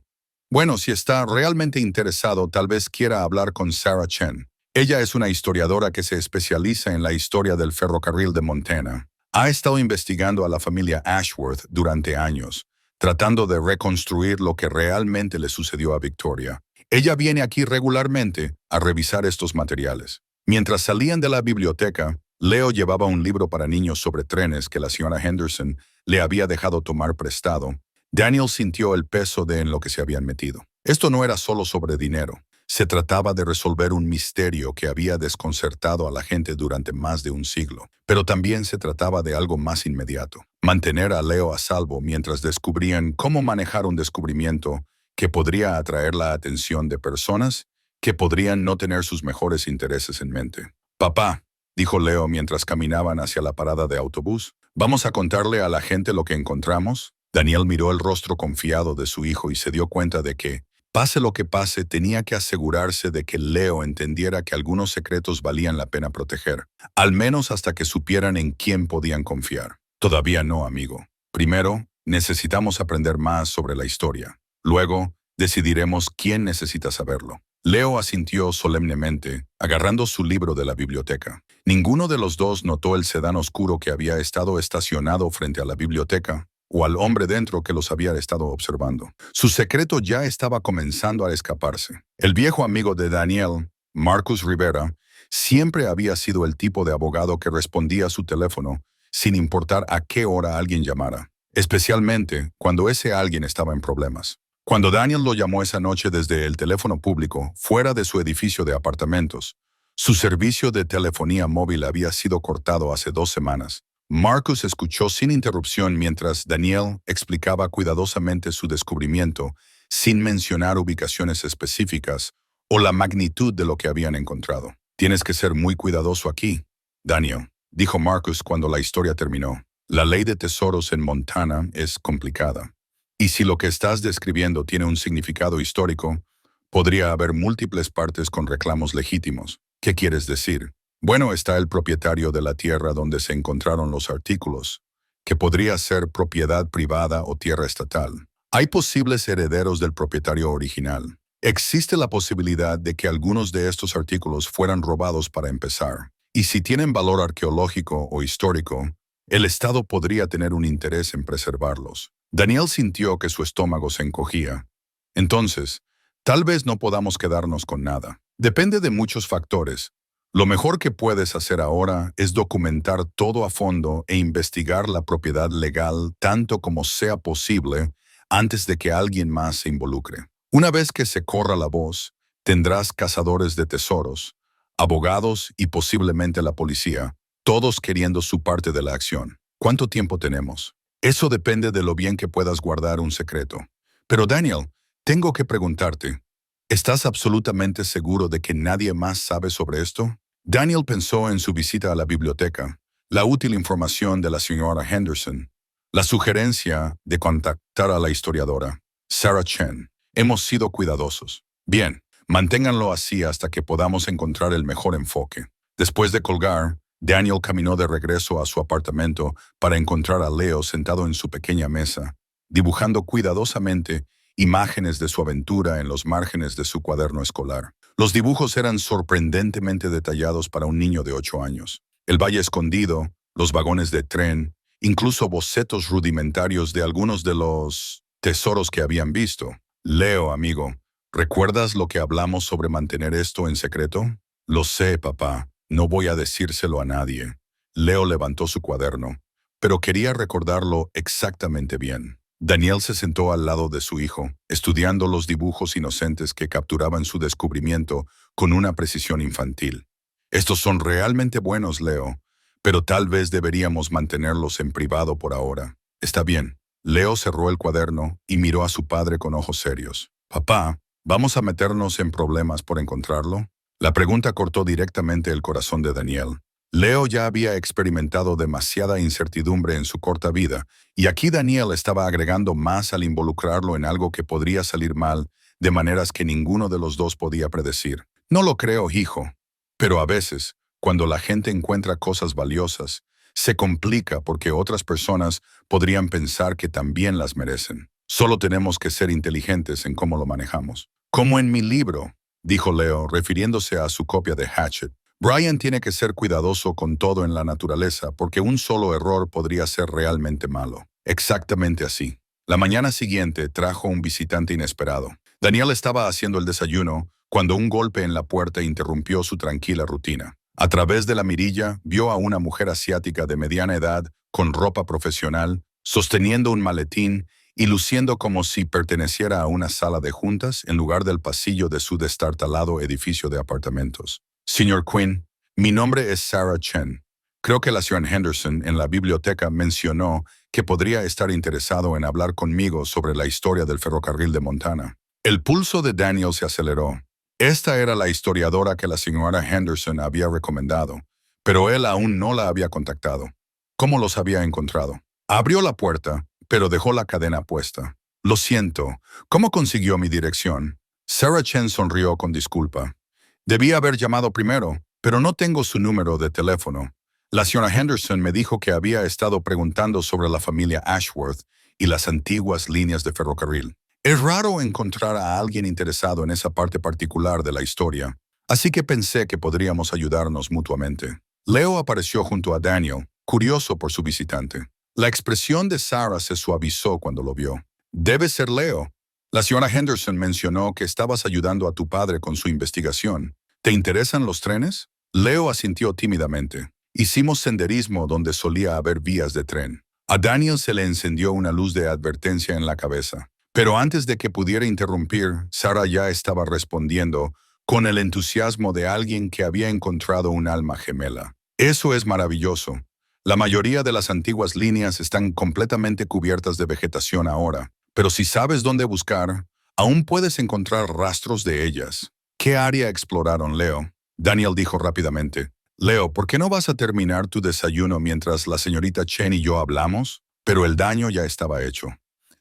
Speaker 1: Bueno, si está realmente interesado, tal vez quiera hablar con Sarah Chen. Ella es una historiadora que se especializa en la historia del ferrocarril de Montana. Ha estado investigando a la familia Ashworth durante años, tratando de reconstruir lo que realmente le sucedió a Victoria. Ella viene aquí regularmente a revisar estos materiales. Mientras salían de la biblioteca, Leo llevaba un libro para niños sobre trenes que la señora Henderson le había dejado tomar prestado. Daniel sintió el peso de en lo que se habían metido. Esto no era solo sobre dinero. Se trataba de resolver un misterio que había desconcertado a la gente durante más de un siglo. Pero también se trataba de algo más inmediato. Mantener a Leo a salvo mientras descubrían cómo manejar un descubrimiento que podría atraer la atención de personas que podrían no tener sus mejores intereses en mente. Papá, dijo Leo mientras caminaban hacia la parada de autobús, ¿vamos a contarle a la gente lo que encontramos? Daniel miró el rostro confiado de su hijo y se dio cuenta de que, pase lo que pase, tenía que asegurarse de que Leo entendiera que algunos secretos valían la pena proteger, al menos hasta que supieran en quién podían confiar. Todavía no, amigo. Primero, necesitamos aprender más sobre la historia. Luego, decidiremos quién necesita saberlo. Leo asintió solemnemente, agarrando su libro de la biblioteca. Ninguno de los dos notó el sedán oscuro que había estado estacionado frente a la biblioteca, o al hombre dentro que los había estado observando. Su secreto ya estaba comenzando a escaparse. El viejo amigo de Daniel, Marcus Rivera, siempre había sido el tipo de abogado que respondía a su teléfono sin importar a qué hora alguien llamara, especialmente cuando ese alguien estaba en problemas. Cuando Daniel lo llamó esa noche desde el teléfono público, fuera de su edificio de apartamentos, su servicio de telefonía móvil había sido cortado hace 2 semanas. Marcus escuchó sin interrupción mientras Daniel explicaba cuidadosamente su descubrimiento, sin mencionar ubicaciones específicas o la magnitud de lo que habían encontrado. Tienes que ser muy cuidadoso aquí, Daniel, dijo Marcus cuando la historia terminó. La ley de tesoros en Montana es complicada. Y si lo que estás describiendo tiene un significado histórico, podría haber múltiples partes con reclamos legítimos. ¿Qué quieres decir? Bueno, está el propietario de la tierra donde se encontraron los artículos, que podría ser propiedad privada o tierra estatal. Hay posibles herederos del propietario original. Existe la posibilidad de que algunos de estos artículos fueran robados para empezar. Y si tienen valor arqueológico o histórico, el Estado podría tener un interés en preservarlos. Daniel sintió que su estómago se encogía. Entonces, tal vez no podamos quedarnos con nada. Depende de muchos factores. Lo mejor que puedes hacer ahora es documentar todo a fondo e investigar la propiedad legal tanto como sea posible antes de que alguien más se involucre. Una vez que se corra la voz, tendrás cazadores de tesoros, abogados y posiblemente la policía, todos queriendo su parte de la acción. ¿Cuánto tiempo tenemos? Eso depende de lo bien que puedas guardar un secreto. Pero Daniel, tengo que preguntarte, ¿estás absolutamente seguro de que nadie más sabe sobre esto? Daniel pensó en su visita a la biblioteca, la útil información de la señora Henderson, la sugerencia de contactar a la historiadora, Sarah Chen. Hemos sido cuidadosos. Bien, manténganlo así hasta que podamos encontrar el mejor enfoque. Después de colgar, Daniel caminó de regreso a su apartamento para encontrar a Leo sentado en su pequeña mesa, dibujando cuidadosamente imágenes de su aventura en los márgenes de su cuaderno escolar. Los dibujos eran sorprendentemente detallados para un niño de 8 años. El valle escondido, los vagones de tren, incluso bocetos rudimentarios de algunos de los tesoros que habían visto. Leo, amigo, ¿recuerdas lo que hablamos sobre mantener esto en secreto? Lo sé, papá. No voy a decírselo a nadie. Leo levantó su cuaderno, pero quería recordarlo exactamente bien. Daniel se sentó al lado de su hijo, estudiando los dibujos inocentes que capturaban su descubrimiento con una precisión infantil. Estos son realmente buenos, Leo, pero tal vez deberíamos mantenerlos en privado por ahora. Está bien. Leo cerró el cuaderno y miró a su padre con ojos serios. Papá, ¿vamos a meternos en problemas por encontrarlo? La pregunta cortó directamente el corazón de Daniel. Leo ya había experimentado demasiada incertidumbre en su corta vida, y aquí Daniel estaba agregando más al involucrarlo en algo que podría salir mal, de maneras que ninguno de los dos podía predecir. No lo creo, hijo. Pero a veces, cuando la gente encuentra cosas valiosas, se complica porque otras personas podrían pensar que también las merecen. Solo tenemos que ser inteligentes en cómo lo manejamos. Como en mi libro, dijo Leo, refiriéndose a su copia de Hatchet. Brian tiene que ser cuidadoso con todo en la naturaleza porque un solo error podría ser realmente malo. Exactamente así. La mañana siguiente trajo un visitante inesperado. Daniel estaba haciendo el desayuno cuando un golpe en la puerta interrumpió su tranquila rutina. A través de la mirilla vio a una mujer asiática de mediana edad con ropa profesional, sosteniendo un maletín y luciendo como si perteneciera a una sala de juntas en lugar del pasillo de su destartalado edificio de apartamentos. Señor Quinn, mi nombre es Sarah Chen. Creo que la señora Henderson en la biblioteca mencionó que podría estar interesado en hablar conmigo sobre la historia del ferrocarril de Montana. El pulso de Daniel se aceleró. Esta era la historiadora que la señora Henderson había recomendado, pero él aún no la había contactado. ¿Cómo los había encontrado? Abrió la puerta, pero dejó la cadena puesta. Lo siento, ¿cómo consiguió mi dirección? Sarah Chen sonrió con disculpa. Debía haber llamado primero, pero no tengo su número de teléfono. La señora Henderson me dijo que había estado preguntando sobre la familia Ashworth y las antiguas líneas de ferrocarril. Es raro encontrar a alguien interesado en esa parte particular de la historia, así que pensé que podríamos ayudarnos mutuamente. Leo apareció junto a Daniel, curioso por su visitante. La expresión de Sarah se suavizó cuando lo vio. Debe ser Leo. La señora Henderson mencionó que estabas ayudando a tu padre con su investigación. ¿Te interesan los trenes? Leo asintió tímidamente. Hicimos senderismo donde solía haber vías de tren. A Daniel se le encendió una luz de advertencia en la cabeza. Pero antes de que pudiera interrumpir, Sarah ya estaba respondiendo con el entusiasmo de alguien que había encontrado un alma gemela. Eso es maravilloso. La mayoría de las antiguas líneas están completamente cubiertas de vegetación ahora, pero si sabes dónde buscar, aún puedes encontrar rastros de ellas. ¿Qué área exploraron, Leo? Daniel dijo rápidamente. Leo, ¿por qué no vas a terminar tu desayuno mientras la señorita Chen y yo hablamos? Pero el daño ya estaba hecho.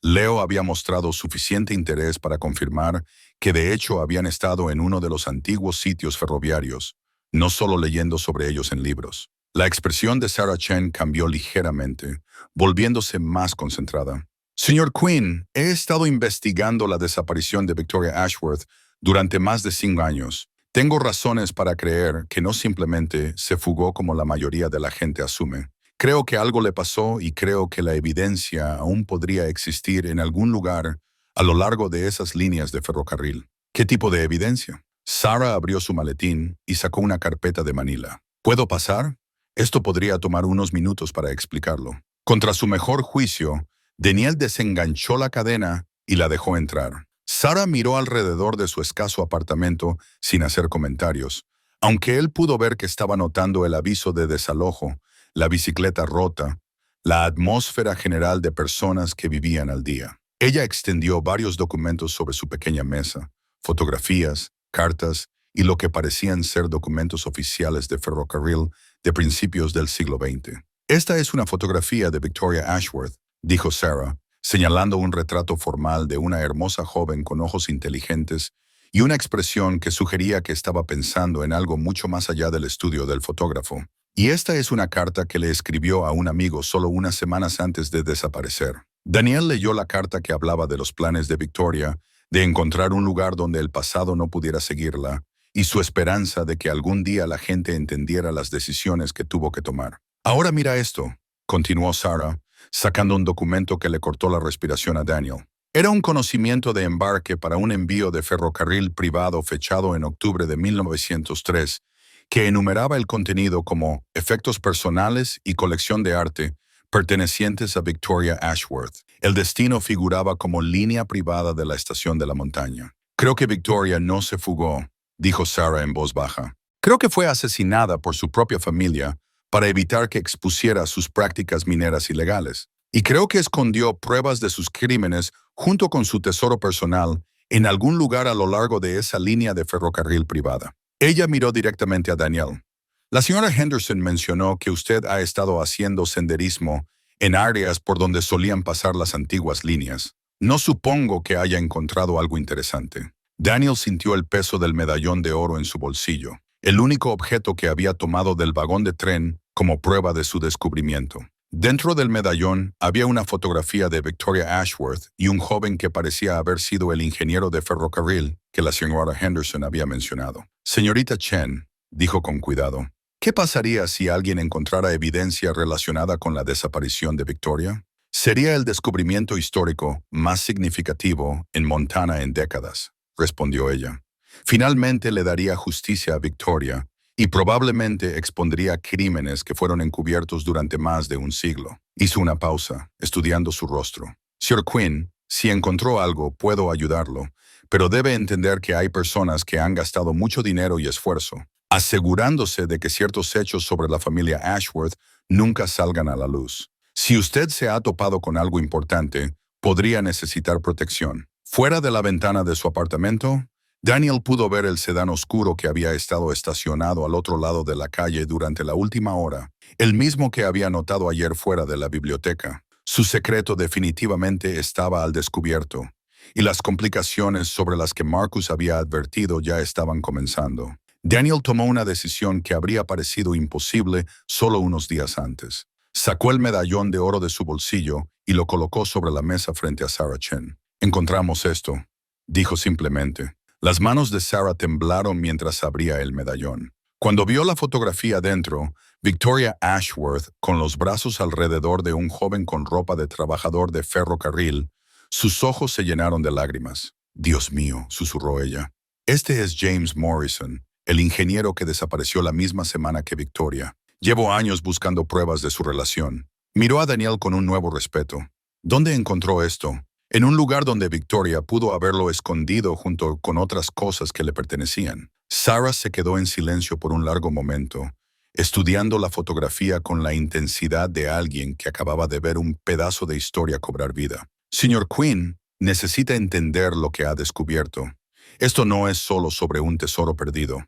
Speaker 1: Leo había mostrado suficiente interés para confirmar que de hecho habían estado en uno de los antiguos sitios ferroviarios, no solo leyendo sobre ellos en libros. La expresión de Sarah Chen cambió ligeramente, volviéndose más concentrada. Señor Quinn, he estado investigando la desaparición de Victoria Ashworth durante más de 5 años. Tengo razones para creer que no simplemente se fugó como la mayoría de la gente asume. Creo que algo le pasó y creo que la evidencia aún podría existir en algún lugar a lo largo de esas líneas de ferrocarril. ¿Qué tipo de evidencia? Sarah abrió su maletín y sacó una carpeta de Manila. ¿Puedo pasar? Esto podría tomar unos minutos para explicarlo. Contra su mejor juicio, Daniel desenganchó la cadena y la dejó entrar. Sarah miró alrededor de su escaso apartamento sin hacer comentarios, aunque él pudo ver que estaba notando el aviso de desalojo, la bicicleta rota, la atmósfera general de personas que vivían al día. Ella extendió varios documentos sobre su pequeña mesa, fotografías, cartas y lo que parecían ser documentos oficiales de ferrocarril de principios del siglo XX. Esta es una fotografía de Victoria Ashworth, dijo Sarah, señalando un retrato formal de una hermosa joven con ojos inteligentes y una expresión que sugería que estaba pensando en algo mucho más allá del estudio del fotógrafo. Y esta es una carta que le escribió a un amigo solo unas semanas antes de desaparecer. Daniel leyó la carta que hablaba de los planes de Victoria, de encontrar un lugar donde el pasado no pudiera seguirla, y su esperanza de que algún día la gente entendiera las decisiones que tuvo que tomar. Ahora mira esto, continuó Sarah, sacando un documento que le cortó la respiración a Daniel. Era un conocimiento de embarque para un envío de ferrocarril privado fechado en octubre de 1903, que enumeraba el contenido como efectos personales y colección de arte pertenecientes a Victoria Ashworth. El destino figuraba como línea privada de la estación de la montaña. Creo que Victoria no se fugó, dijo Sarah en voz baja. Creo que fue asesinada por su propia familia para evitar que expusiera sus prácticas mineras ilegales. Y creo que escondió pruebas de sus crímenes junto con su tesoro personal en algún lugar a lo largo de esa línea de ferrocarril privada. Ella miró directamente a Daniel. La señora Henderson mencionó que usted ha estado haciendo senderismo en áreas por donde solían pasar las antiguas líneas. No supongo que haya encontrado algo interesante. Daniel sintió el peso del medallón de oro en su bolsillo, el único objeto que había tomado del vagón de tren como prueba de su descubrimiento. Dentro del medallón había una fotografía de Victoria Ashworth y un joven que parecía haber sido el ingeniero de ferrocarril que la señora Henderson había mencionado. Señorita Chen, dijo con cuidado, ¿qué pasaría si alguien encontrara evidencia relacionada con la desaparición de Victoria? Sería el descubrimiento histórico más significativo en Montana en décadas, respondió ella. Finalmente le daría justicia a Victoria y probablemente expondría crímenes que fueron encubiertos durante más de un siglo. Hizo una pausa, estudiando su rostro. Sir Quinn, si encontró algo, puedo ayudarlo, pero debe entender que hay personas que han gastado mucho dinero y esfuerzo, asegurándose de que ciertos hechos sobre la familia Ashworth nunca salgan a la luz. Si usted se ha topado con algo importante, podría necesitar protección. Fuera de la ventana de su apartamento, Daniel pudo ver el sedán oscuro que había estado estacionado al otro lado de la calle durante la última hora, el mismo que había notado ayer fuera de la biblioteca. Su secreto definitivamente estaba al descubierto, y las complicaciones sobre las que Marcus había advertido ya estaban comenzando. Daniel tomó una decisión que habría parecido imposible solo unos días antes. Sacó el medallón de oro de su bolsillo y lo colocó sobre la mesa frente a Sarah Chen. Encontramos esto, dijo simplemente. Las manos de Sarah temblaron mientras abría el medallón. Cuando vio la fotografía dentro, Victoria Ashworth, con los brazos alrededor de un joven con ropa de trabajador de ferrocarril, sus ojos se llenaron de lágrimas. «Dios mío», susurró ella. «Este es James Morrison, el ingeniero que desapareció la misma semana que Victoria. Llevo años buscando pruebas de su relación». Miró a Daniel con un nuevo respeto. «¿Dónde encontró esto?» «En un lugar donde Victoria pudo haberlo escondido junto con otras cosas que le pertenecían». Sarah se quedó en silencio por un largo momento, estudiando la fotografía con la intensidad de alguien que acababa de ver un pedazo de historia cobrar vida. «Señor Quinn, necesita entender lo que ha descubierto. Esto no es solo sobre un tesoro perdido.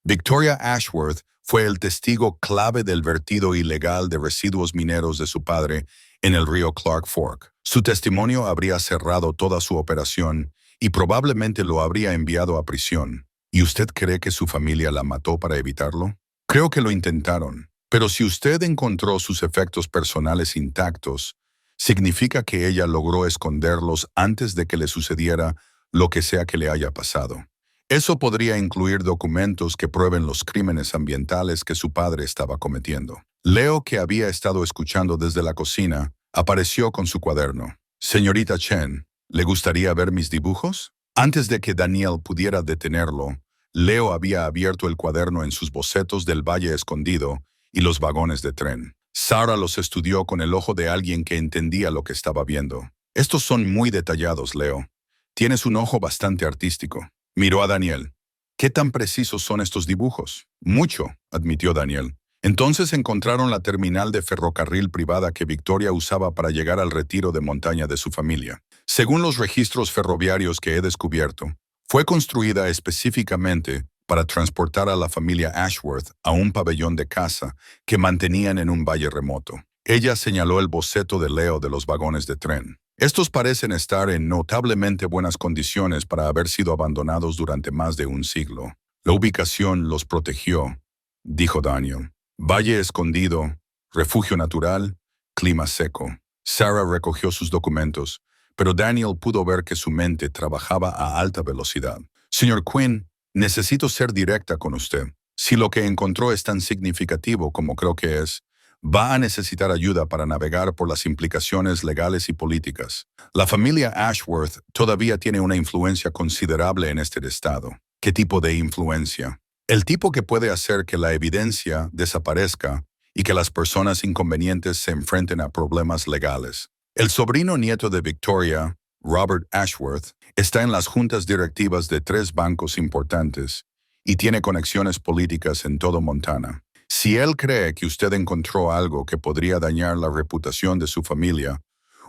Speaker 1: Victoria Ashworth fue el testigo clave del vertido ilegal de residuos mineros de su padre en el río Clark Fork. Su testimonio habría cerrado toda su operación y probablemente lo habría enviado a prisión. ¿Y usted cree que su familia la mató para evitarlo? Creo que lo intentaron, pero si usted encontró sus efectos personales intactos, significa que ella logró esconderlos antes de que le sucediera lo que sea que le haya pasado. Eso podría incluir documentos que prueben los crímenes ambientales que su padre estaba cometiendo». Leo, que había estado escuchando desde la cocina, apareció con su cuaderno. «Señorita Chen, ¿le gustaría ver mis dibujos?» Antes de que Daniel pudiera detenerlo, Leo había abierto el cuaderno en sus bocetos del Valle Escondido y los vagones de tren. Sarah los estudió con el ojo de alguien que entendía lo que estaba viendo. «Estos son muy detallados, Leo. Tienes un ojo bastante artístico». Miró a Daniel. «¿Qué tan precisos son estos dibujos?» «Mucho», admitió Daniel. Entonces encontraron la terminal de ferrocarril privada que Victoria usaba para llegar al retiro de montaña de su familia. Según los registros ferroviarios que he descubierto, fue construida específicamente para transportar a la familia Ashworth a un pabellón de caza que mantenían en un valle remoto. Ella señaló el boceto de Leo de los vagones de tren. «Estos parecen estar en notablemente buenas condiciones para haber sido abandonados durante más de un siglo. La ubicación los protegió», dijo Daniel. «Valle escondido, refugio natural, clima seco». Sarah recogió sus documentos, pero Daniel pudo ver que su mente trabajaba a alta velocidad. «Señor Quinn, necesito ser directa con usted. Si lo que encontró es tan significativo como creo que es, va a necesitar ayuda para navegar por las implicaciones legales y políticas. La familia Ashworth todavía tiene una influencia considerable en este estado». «¿Qué tipo de influencia?» «El tipo que puede hacer que la evidencia desaparezca y que las personas inconvenientes se enfrenten a problemas legales. El sobrino nieto de Victoria, Robert Ashworth, está en las juntas directivas de 3 bancos importantes y tiene conexiones políticas en todo Montana. Si él cree que usted encontró algo que podría dañar la reputación de su familia,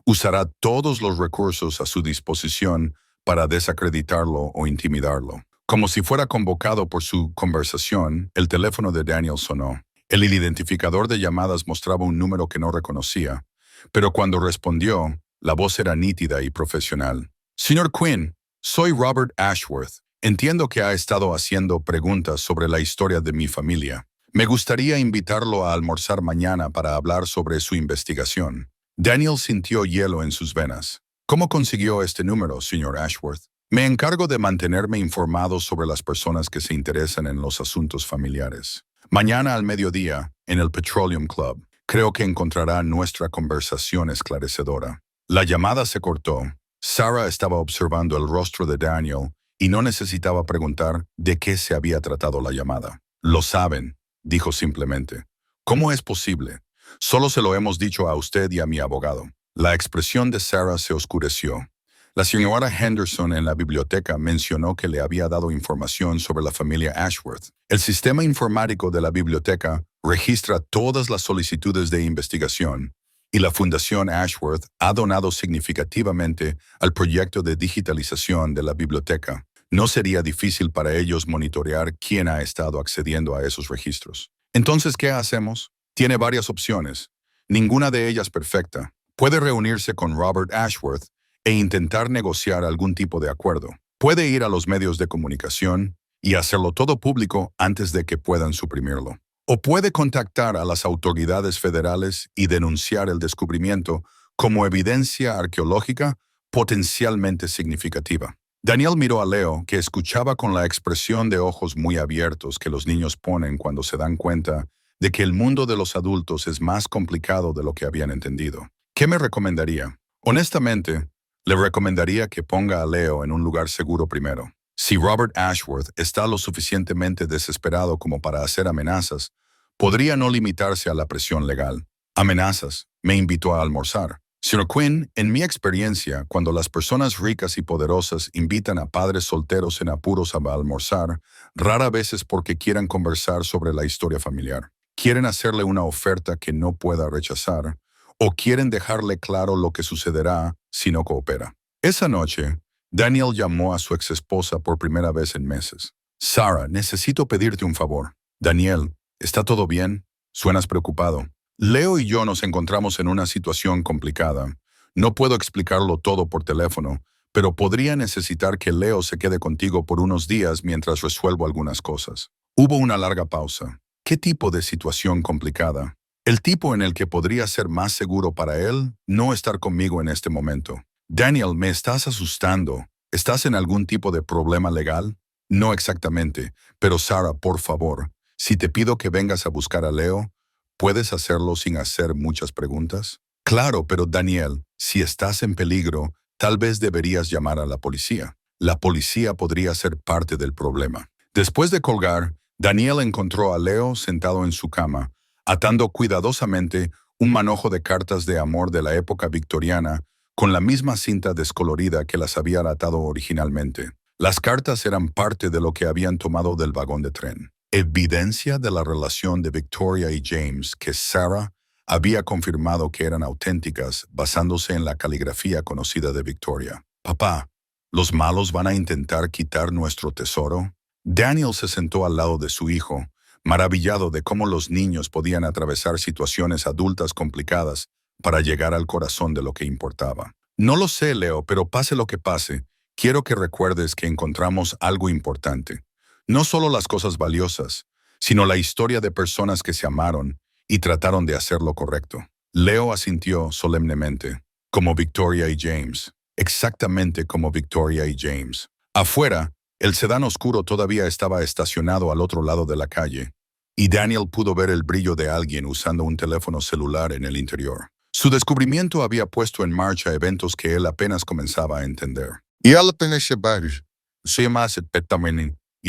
Speaker 1: usará todos los recursos a su disposición para desacreditarlo o intimidarlo». Como si fuera convocado por su conversación, el teléfono de Daniel sonó. El identificador de llamadas mostraba un número que no reconocía, pero cuando respondió, la voz era nítida y profesional. «Señor Quinn, soy Robert Ashworth. Entiendo que ha estado haciendo preguntas sobre la historia de mi familia. Me gustaría invitarlo a almorzar mañana para hablar sobre su investigación. Daniel sintió hielo en sus venas. ¿Cómo consiguió este número, señor Ashworth? Me encargo de mantenerme informado sobre las personas que se interesan en los asuntos familiares. Mañana al mediodía, en el Petroleum Club, creo que encontrará nuestra conversación esclarecedora. La llamada se cortó. Sarah estaba observando el rostro de Daniel y no necesitaba preguntar de qué se había tratado la llamada. Lo saben, dijo simplemente. ¿Cómo es posible? Solo se lo hemos dicho a usted y a mi abogado. La expresión de Sarah se oscureció. La señora Henderson en la biblioteca mencionó que le había dado información sobre la familia Ashworth. El sistema informático de la biblioteca registra todas las solicitudes de investigación y la Fundación Ashworth ha donado significativamente al proyecto de digitalización de la biblioteca. No sería difícil para ellos monitorear quién ha estado accediendo a esos registros. Entonces, ¿qué hacemos? Tiene varias opciones, ninguna de ellas perfecta. Puede reunirse con Robert Ashworth e intentar negociar algún tipo de acuerdo. Puede ir a los medios de comunicación y hacerlo todo público antes de que puedan suprimirlo. O puede contactar a las autoridades federales y denunciar el descubrimiento como evidencia arqueológica potencialmente significativa. Daniel miró a Leo, que escuchaba con la expresión de ojos muy abiertos que los niños ponen cuando se dan cuenta de que el mundo de los adultos es más complicado de lo que habían entendido. ¿Qué me recomendaría? Honestamente, le recomendaría que ponga a Leo en un lugar seguro primero. Si Robert Ashworth está lo suficientemente desesperado como para hacer amenazas, podría no limitarse a la presión legal. Amenazas. Me invitó a almorzar. Sr. Quinn, en mi experiencia, cuando las personas ricas y poderosas invitan a padres solteros en apuros a almorzar, rara vez es porque quieran conversar sobre la historia familiar. Quieren hacerle una oferta que no pueda rechazar, o quieren dejarle claro lo que sucederá si no coopera. Esa noche, Daniel llamó a su exesposa por primera vez en meses. Sarah, necesito pedirte un favor. Daniel, ¿está todo bien? Suenas preocupado. Leo y yo nos encontramos en una situación complicada. No puedo explicarlo todo por teléfono, pero podría necesitar que Leo se quede contigo por unos días mientras resuelvo algunas cosas. Hubo una larga pausa. ¿Qué tipo de situación complicada? El tipo en el que podría ser más seguro para él no estar conmigo en este momento. Daniel, me estás asustando. ¿Estás en algún tipo de problema legal? No exactamente, pero Sarah, por favor, si te pido que vengas a buscar a Leo, ¿puedes hacerlo sin hacer muchas preguntas? Claro, pero Daniel, si estás en peligro, tal vez deberías llamar a la policía. La policía podría ser parte del problema. Después de colgar, Daniel encontró a Leo sentado en su cama, atando cuidadosamente un manojo de cartas de amor de la época victoriana con la misma cinta descolorida que las había atado originalmente. Las cartas eran parte de lo que habían tomado del vagón de tren. Evidencia de la relación de Victoria y James que Sarah había confirmado que eran auténticas basándose en la caligrafía conocida de Victoria. Papá, ¿los malos van a intentar quitar nuestro tesoro? Daniel se sentó al lado de su hijo, maravillado de cómo los niños podían atravesar situaciones adultas complicadas para llegar al corazón de lo que importaba. No lo sé, Leo, pero pase lo que pase, quiero que recuerdes que encontramos algo importante. No solo las cosas valiosas, sino la historia de personas que se amaron y trataron de hacer lo correcto. Leo asintió solemnemente, como Victoria y James, exactamente como Victoria y James. Afuera, el sedán oscuro todavía estaba estacionado al otro lado de la calle, y Daniel pudo ver el brillo de alguien usando un teléfono celular en el interior. Su descubrimiento había puesto en marcha eventos que él apenas comenzaba a entender. Y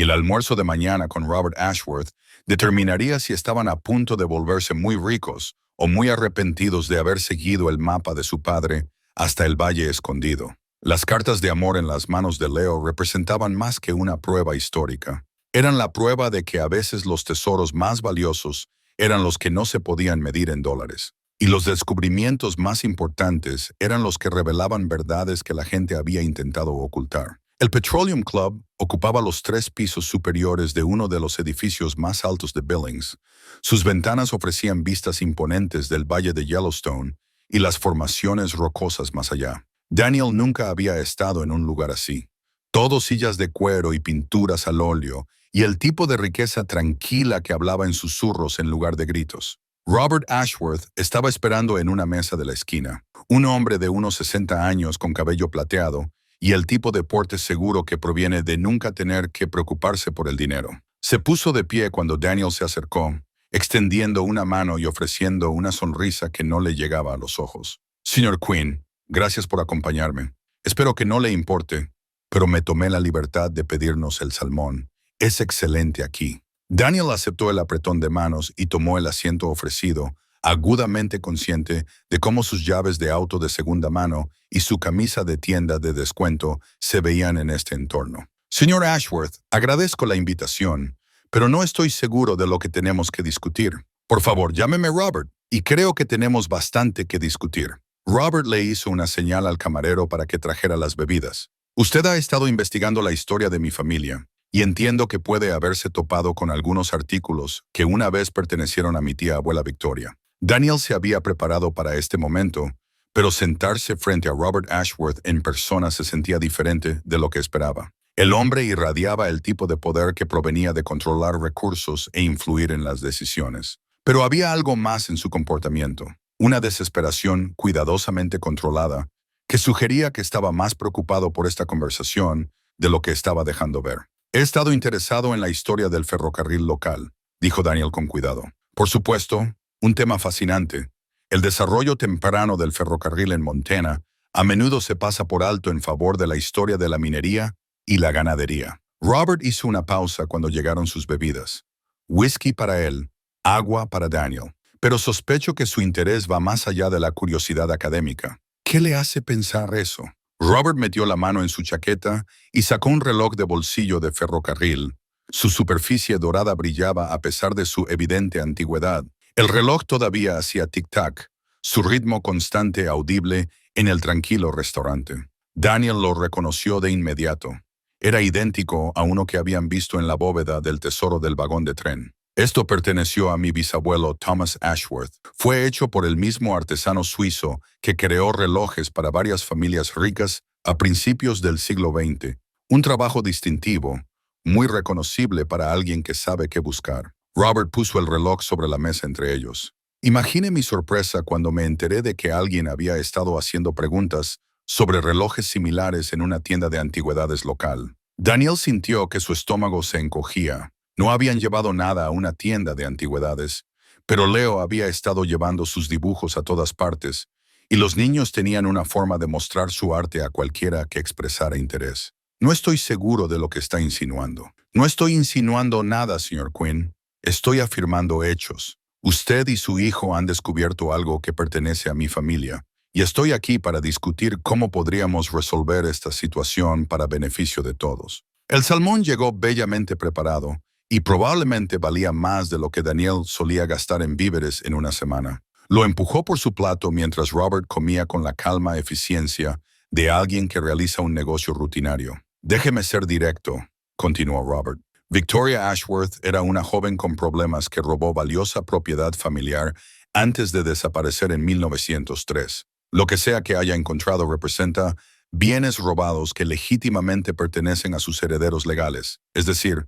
Speaker 1: el almuerzo de mañana con Robert Ashworth determinaría si estaban a punto de volverse muy ricos o muy arrepentidos de haber seguido el mapa de su padre hasta el Valle Escondido. Las cartas de amor en las manos de Leo representaban más que una prueba histórica. Eran la prueba de que a veces los tesoros más valiosos eran los que no se podían medir en dólares. Y los descubrimientos más importantes eran los que revelaban verdades que la gente había intentado ocultar. El Petroleum Club ocupaba los 3 pisos superiores de uno de los edificios más altos de Billings. Sus ventanas ofrecían vistas imponentes del valle de Yellowstone y las formaciones rocosas más allá. Daniel nunca había estado en un lugar así. Todo sillas de cuero y pinturas al óleo, y el tipo de riqueza tranquila que hablaba en susurros en lugar de gritos. Robert Ashworth estaba esperando en una mesa de la esquina, un hombre de unos 60 años con cabello plateado y el tipo de porte seguro que proviene de nunca tener que preocuparse por el dinero. Se puso de pie cuando Daniel se acercó, extendiendo una mano y ofreciendo una sonrisa que no le llegaba a los ojos. Señor Quinn, gracias por acompañarme. Espero que no le importe, pero me tomé la libertad de pedirnos el salmón. Es excelente aquí. Daniel aceptó el apretón de manos y tomó el asiento ofrecido, agudamente consciente de cómo sus llaves de auto de segunda mano y su camisa de tienda de descuento se veían en este entorno. Señor Ashworth, agradezco la invitación, pero no estoy seguro de lo que tenemos que discutir. Por favor, llámeme Robert, y creo que tenemos bastante que discutir. Robert le hizo una señal al camarero para que trajera las bebidas. Usted ha estado investigando la historia de mi familia, y entiendo que puede haberse topado con algunos artículos que una vez pertenecieron a mi tía abuela Victoria. Daniel se había preparado para este momento, pero sentarse frente a Robert Ashworth en persona se sentía diferente de lo que esperaba. El hombre irradiaba el tipo de poder que provenía de controlar recursos e influir en las decisiones. Pero había algo más en su comportamiento, una desesperación cuidadosamente controlada, que sugería que estaba más preocupado por esta conversación de lo que estaba dejando ver. He estado interesado en la historia del ferrocarril local, dijo Daniel con cuidado. Por supuesto, un tema fascinante. El desarrollo temprano del ferrocarril en Montana a menudo se pasa por alto en favor de la historia de la minería y la ganadería. Robert hizo una pausa cuando llegaron sus bebidas. Whisky para él, agua para Daniel. Pero sospecho que su interés va más allá de la curiosidad académica. ¿Qué le hace pensar eso? Robert metió la mano en su chaqueta y sacó un reloj de bolsillo de ferrocarril. Su superficie dorada brillaba a pesar de su evidente antigüedad. El reloj todavía hacía tic-tac, su ritmo constante audible en el tranquilo restaurante. Daniel lo reconoció de inmediato. Era idéntico a uno que habían visto en la bóveda del tesoro del vagón de tren. Esto perteneció a mi bisabuelo Thomas Ashworth. Fue hecho por el mismo artesano suizo que creó relojes para varias familias ricas a principios del siglo XX. Un trabajo distintivo, muy reconocible para alguien que sabe qué buscar. Robert puso el reloj sobre la mesa entre ellos. Imagine mi sorpresa cuando me enteré de que alguien había estado haciendo preguntas sobre relojes similares en una tienda de antigüedades local. Daniel sintió que su estómago se encogía. No habían llevado nada a una tienda de antigüedades, pero Leo había estado llevando sus dibujos a todas partes, y los niños tenían una forma de mostrar su arte a cualquiera que expresara interés. No estoy seguro de lo que está insinuando. No estoy insinuando nada, señor Quinn. Estoy afirmando hechos. Usted y su hijo han descubierto algo que pertenece a mi familia, y estoy aquí para discutir cómo podríamos resolver esta situación para beneficio de todos. El salmón llegó bellamente preparado, y probablemente valía más de lo que Daniel solía gastar en víveres en una semana. Lo empujó por su plato mientras Robert comía con la calma eficiencia de alguien que realiza un negocio rutinario. Déjeme ser directo, continuó Robert. Victoria Ashworth era una joven con problemas que robó valiosa propiedad familiar antes de desaparecer en 1903. Lo que sea que haya encontrado representa bienes robados que legítimamente pertenecen a sus herederos legales, es decir,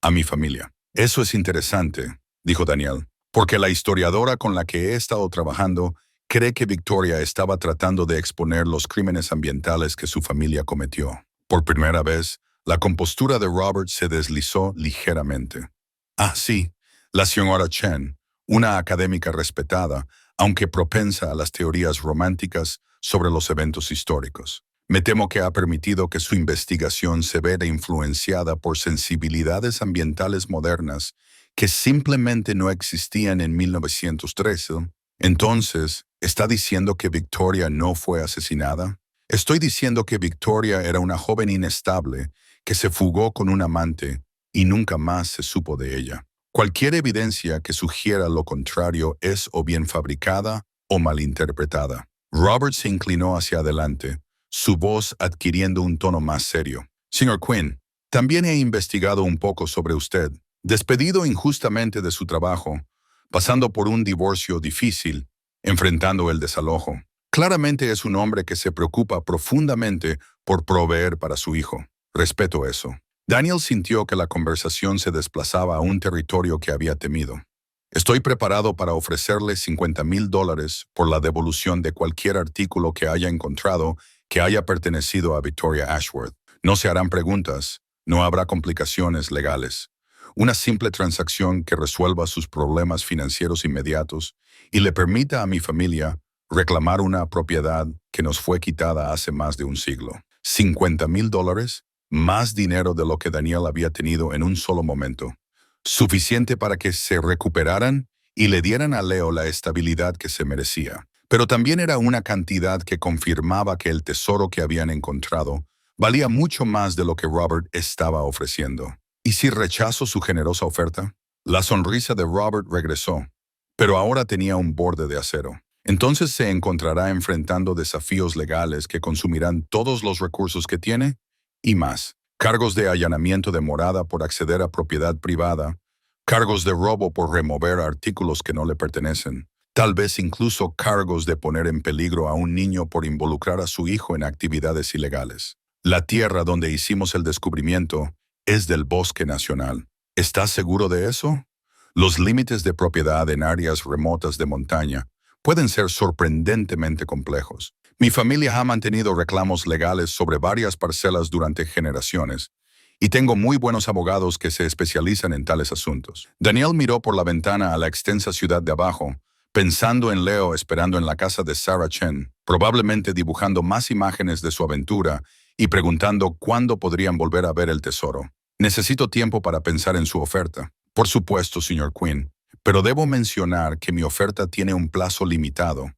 Speaker 1: a mi familia. Eso es interesante, dijo Daniel, porque la historiadora con la que he estado trabajando cree que Victoria estaba tratando de exponer los crímenes ambientales que su familia cometió. Por primera vez, la compostura de Robert se deslizó ligeramente. Ah, sí, la señora Chen, una académica respetada, aunque propensa a las teorías románticas sobre los eventos históricos. Me temo que ha permitido que su investigación se vea influenciada por sensibilidades ambientales modernas que simplemente no existían en 1913. Entonces, ¿está diciendo que Victoria no fue asesinada? Estoy diciendo que Victoria era una joven inestable que se fugó con un amante y nunca más se supo de ella. Cualquier evidencia que sugiera lo contrario es o bien fabricada o malinterpretada. Robert se inclinó hacia adelante, su voz adquiriendo un tono más serio. Señor Quinn, también he investigado un poco sobre usted. Despedido injustamente de su trabajo, pasando por un divorcio difícil, enfrentando el desalojo. Claramente es un hombre que se preocupa profundamente por proveer para su hijo. Respeto eso. Daniel sintió que la conversación se desplazaba a un territorio que había temido. Estoy preparado para ofrecerle $50,000 por la devolución de cualquier artículo que haya encontrado que haya pertenecido a Victoria Ashworth. No se harán preguntas, no habrá complicaciones legales. Una simple transacción que resuelva sus problemas financieros inmediatos y le permita a mi familia reclamar una propiedad que nos fue quitada hace más de un siglo. $50,000, más dinero de lo que Daniel había tenido en un solo momento. Suficiente para que se recuperaran y le dieran a Leo la estabilidad que se merecía. Pero también era una cantidad que confirmaba que el tesoro que habían encontrado valía mucho más de lo que Robert estaba ofreciendo. ¿Y si rechazo su generosa oferta? La sonrisa de Robert regresó, pero ahora tenía un borde de acero. Entonces se encontrará enfrentando desafíos legales que consumirán todos los recursos que tiene y más. Cargos de allanamiento de morada por acceder a propiedad privada, cargos de robo por remover artículos que no le pertenecen, tal vez incluso cargos de poner en peligro a un niño por involucrar a su hijo en actividades ilegales. La tierra donde hicimos el descubrimiento es del Bosque Nacional. ¿Estás seguro de eso? Los límites de propiedad en áreas remotas de montaña pueden ser sorprendentemente complejos. Mi familia ha mantenido reclamos legales sobre varias parcelas durante generaciones, y tengo muy buenos abogados que se especializan en tales asuntos. Daniel miró por la ventana a la extensa ciudad de abajo, pensando en Leo esperando en la casa de Sarah Chen, probablemente dibujando más imágenes de su aventura y preguntando cuándo podrían volver a ver el tesoro. Necesito tiempo para pensar en su oferta. Por supuesto, señor Quinn, pero debo mencionar que mi oferta tiene un plazo limitado.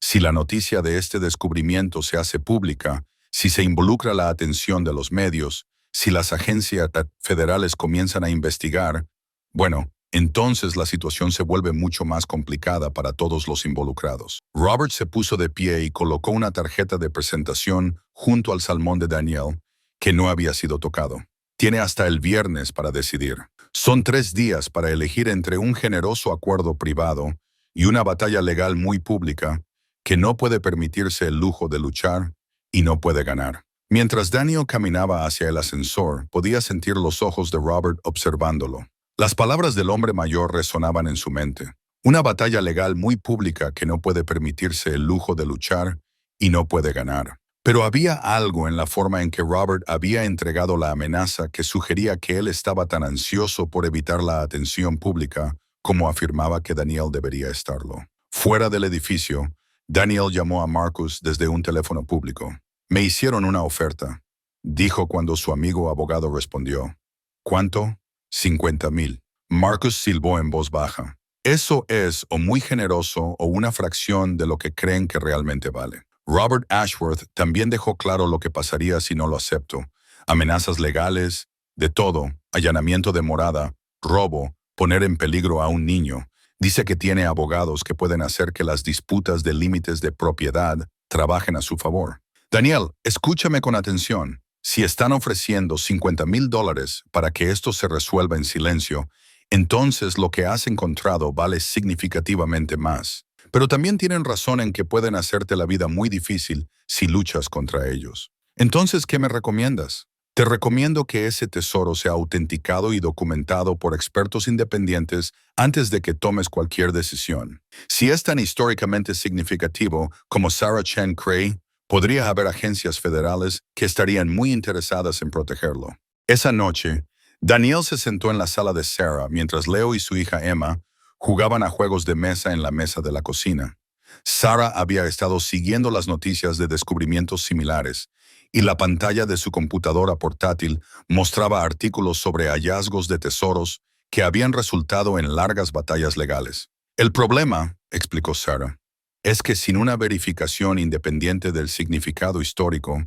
Speaker 1: Si la noticia de este descubrimiento se hace pública, si se involucra la atención de los medios, si las agencias federales comienzan a investigar, bueno, entonces la situación se vuelve mucho más complicada para todos los involucrados. Robert se puso de pie y colocó una tarjeta de presentación junto al salmón de Daniel, que no había sido tocado. Tiene hasta el viernes para decidir. Son 3 días para elegir entre un generoso acuerdo privado y una batalla legal muy pública que no puede permitirse el lujo de luchar y no puede ganar. Mientras Daniel caminaba hacia el ascensor, podía sentir los ojos de Robert observándolo. Las palabras del hombre mayor resonaban en su mente. Una batalla legal muy pública que no puede permitirse el lujo de luchar y no puede ganar. Pero había algo en la forma en que Robert había entregado la amenaza que sugería que él estaba tan ansioso por evitar la atención pública como afirmaba que Daniel debería estarlo. Fuera del edificio, Daniel llamó a Marcus desde un teléfono público. Me hicieron una oferta, dijo cuando su amigo abogado respondió. ¿Cuánto? 50,000. Marcus silbó en voz baja. Eso es o muy generoso o una fracción de lo que creen que realmente vale. Robert Ashworth también dejó claro lo que pasaría si no lo acepto. Amenazas legales, de todo, allanamiento de morada, robo, poner en peligro a un niño. Dice que tiene abogados que pueden hacer que las disputas de límites de propiedad trabajen a su favor. Daniel, escúchame con atención. Si están ofreciendo $50,000 para que esto se resuelva en silencio, entonces lo que has encontrado vale significativamente más. Pero también tienen razón en que pueden hacerte la vida muy difícil si luchas contra ellos. Entonces, ¿qué me recomiendas? Te recomiendo que ese tesoro sea autenticado y documentado por expertos independientes antes de que tomes cualquier decisión. Si es tan históricamente significativo como Sarah Chen cree, podría haber agencias federales que estarían muy interesadas en protegerlo. Esa noche, Daniel se sentó en la sala de Sarah mientras Leo y su hija Emma jugaban a juegos de mesa en la mesa de la cocina. Sarah había estado siguiendo las noticias de descubrimientos similares, y la pantalla de su computadora portátil mostraba artículos sobre hallazgos de tesoros que habían resultado en largas batallas legales. El problema, explicó Sarah, es que sin una verificación independiente del significado histórico,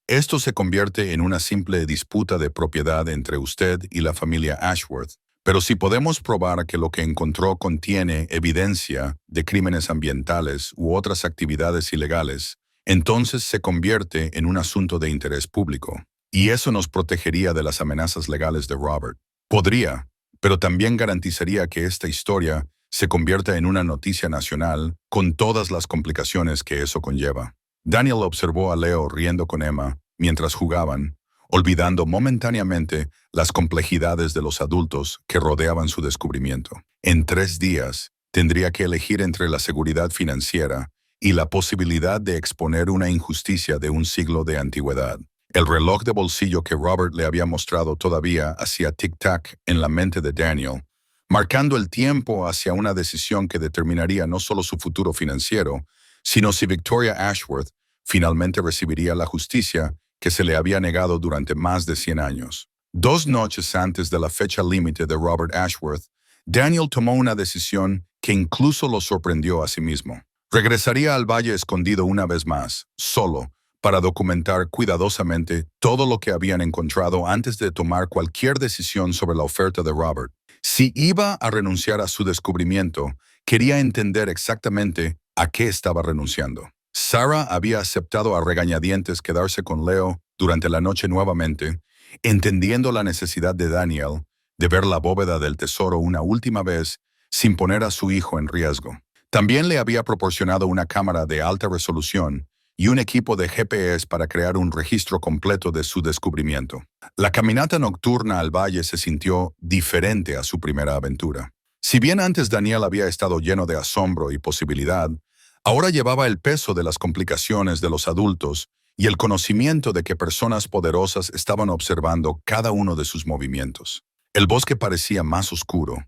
Speaker 1: esto se convierte en una simple disputa de propiedad entre usted y la familia Ashworth. Pero si podemos probar que lo que encontró contiene evidencia de crímenes ambientales u otras actividades ilegales, entonces se convierte en un asunto de interés público. Y eso nos protegería de las amenazas legales de Robert. Podría, pero también garantizaría que esta historia se convierta en una noticia nacional con todas las complicaciones que eso conlleva. Daniel observó a Leo riendo con Emma mientras jugaban, olvidando momentáneamente las complejidades de los adultos que rodeaban su descubrimiento. En 3 días, tendría que elegir entre la seguridad financiera y la posibilidad de exponer una injusticia de un siglo de antigüedad. El reloj de bolsillo que Robert le había mostrado todavía hacía tic-tac en la mente de Daniel, marcando el tiempo hacia una decisión que determinaría no solo su futuro financiero, sino si Victoria Ashworth finalmente recibiría la justicia que se le había negado durante más de 100 años. 2 noches antes de la fecha límite de Robert Ashworth, Daniel tomó una decisión que incluso lo sorprendió a sí mismo. Regresaría al Valle Escondido una vez más, solo, para documentar cuidadosamente todo lo que habían encontrado antes de tomar cualquier decisión sobre la oferta de Robert. Si iba a renunciar a su descubrimiento, quería entender exactamente a qué estaba renunciando. Sarah había aceptado a regañadientes quedarse con Leo durante la noche nuevamente, entendiendo la necesidad de Daniel de ver la bóveda del tesoro una última vez sin poner a su hijo en riesgo. También le había proporcionado una cámara de alta resolución y un equipo de GPS para crear un registro completo de su descubrimiento. La caminata nocturna al valle se sintió diferente a su primera aventura. Si bien antes Daniel había estado lleno de asombro y posibilidad, ahora llevaba el peso de las complicaciones de los adultos y el conocimiento de que personas poderosas estaban observando cada uno de sus movimientos. El bosque parecía más oscuro,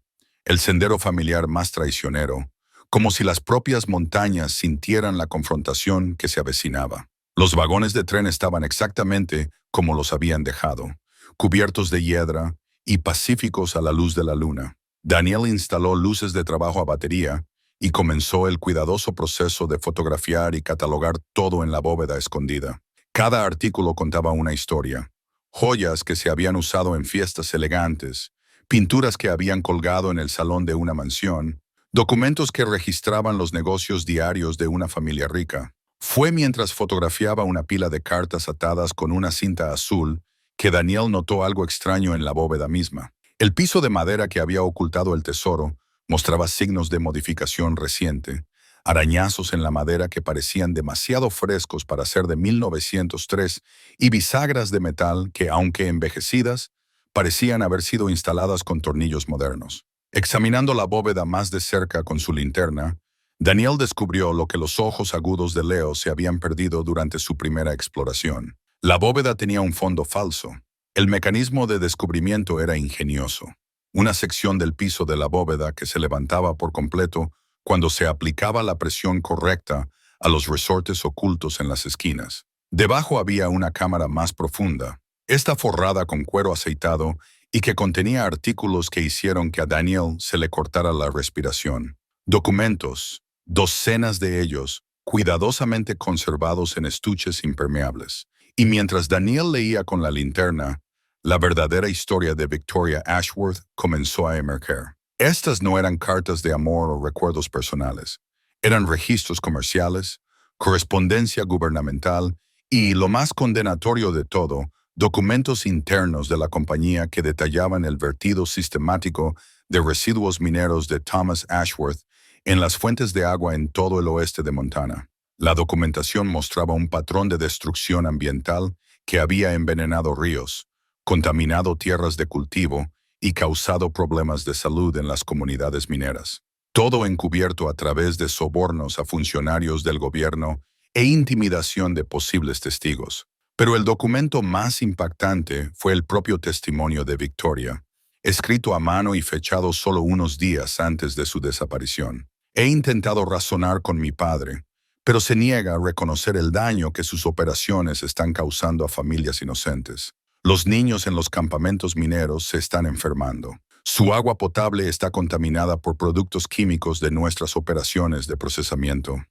Speaker 1: el sendero familiar más traicionero, como si las propias montañas sintieran la confrontación que se avecinaba. Los vagones de tren estaban exactamente como los habían dejado, cubiertos de hiedra y pacíficos a la luz de la luna. Daniel instaló luces de trabajo a batería y comenzó el cuidadoso proceso de fotografiar y catalogar todo en la bóveda escondida. Cada artículo contaba una historia: joyas que se habían usado en fiestas elegantes, pinturas que habían colgado en el salón de una mansión, documentos que registraban los negocios diarios de una familia rica. Fue mientras fotografiaba una pila de cartas atadas con una cinta azul que Daniel notó algo extraño en la bóveda misma. El piso de madera que había ocultado el tesoro mostraba signos de modificación reciente, arañazos en la madera que parecían demasiado frescos para ser de 1903 y bisagras de metal que, aunque envejecidas, parecían haber sido instaladas con tornillos modernos. Examinando la bóveda más de cerca con su linterna, Daniel descubrió lo que los ojos agudos de Leo se habían perdido durante su primera exploración. La bóveda tenía un fondo falso. El mecanismo de descubrimiento era ingenioso. Una sección del piso de la bóveda que se levantaba por completo cuando se aplicaba la presión correcta a los resortes ocultos en las esquinas. Debajo había una cámara más profunda, esta forrada con cuero aceitado y que contenía artículos que hicieron que a Daniel se le cortara la respiración. Documentos, docenas de ellos, cuidadosamente conservados en estuches impermeables. Y mientras Daniel leía con la linterna, la verdadera historia de Victoria Ashworth comenzó a emerger. Estas no eran cartas de amor o recuerdos personales. Eran registros comerciales, correspondencia gubernamental y, lo más condenatorio de todo, documentos internos de la compañía que detallaban el vertido sistemático de residuos mineros de Thomas Ashworth en las fuentes de agua en todo el oeste de Montana. La documentación mostraba un patrón de destrucción ambiental que había envenenado ríos, contaminado tierras de cultivo y causado problemas de salud en las comunidades mineras. Todo encubierto a través de sobornos a funcionarios del gobierno e intimidación de posibles testigos. Pero el documento más impactante fue el propio testimonio de Victoria, escrito a mano y fechado solo unos días antes de su desaparición. He intentado razonar con mi padre, pero se niega a reconocer el daño que sus operaciones están causando a familias inocentes. Los niños en los campamentos mineros se están enfermando. Su agua potable está contaminada por productos químicos de nuestras operaciones de procesamiento.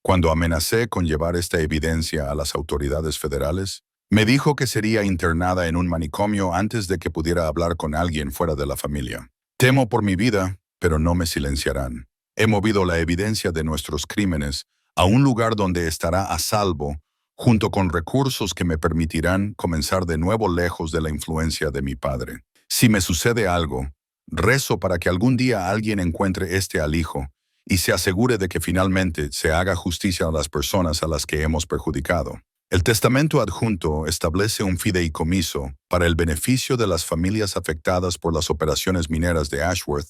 Speaker 1: Cuando amenacé con llevar esta evidencia a las autoridades federales, me dijo que sería internada en un manicomio antes de que pudiera hablar con alguien fuera de la familia. Temo por mi vida, pero no me silenciarán. He movido la evidencia de nuestros crímenes a un lugar donde estará a salvo, junto con recursos que me permitirán comenzar de nuevo lejos de la influencia de mi padre. Si me sucede algo, rezo para que algún día alguien encuentre este alijo y se asegure de que finalmente se haga justicia a las personas a las que hemos perjudicado. El testamento adjunto establece un fideicomiso para el beneficio de las familias afectadas por las operaciones mineras de Ashworth,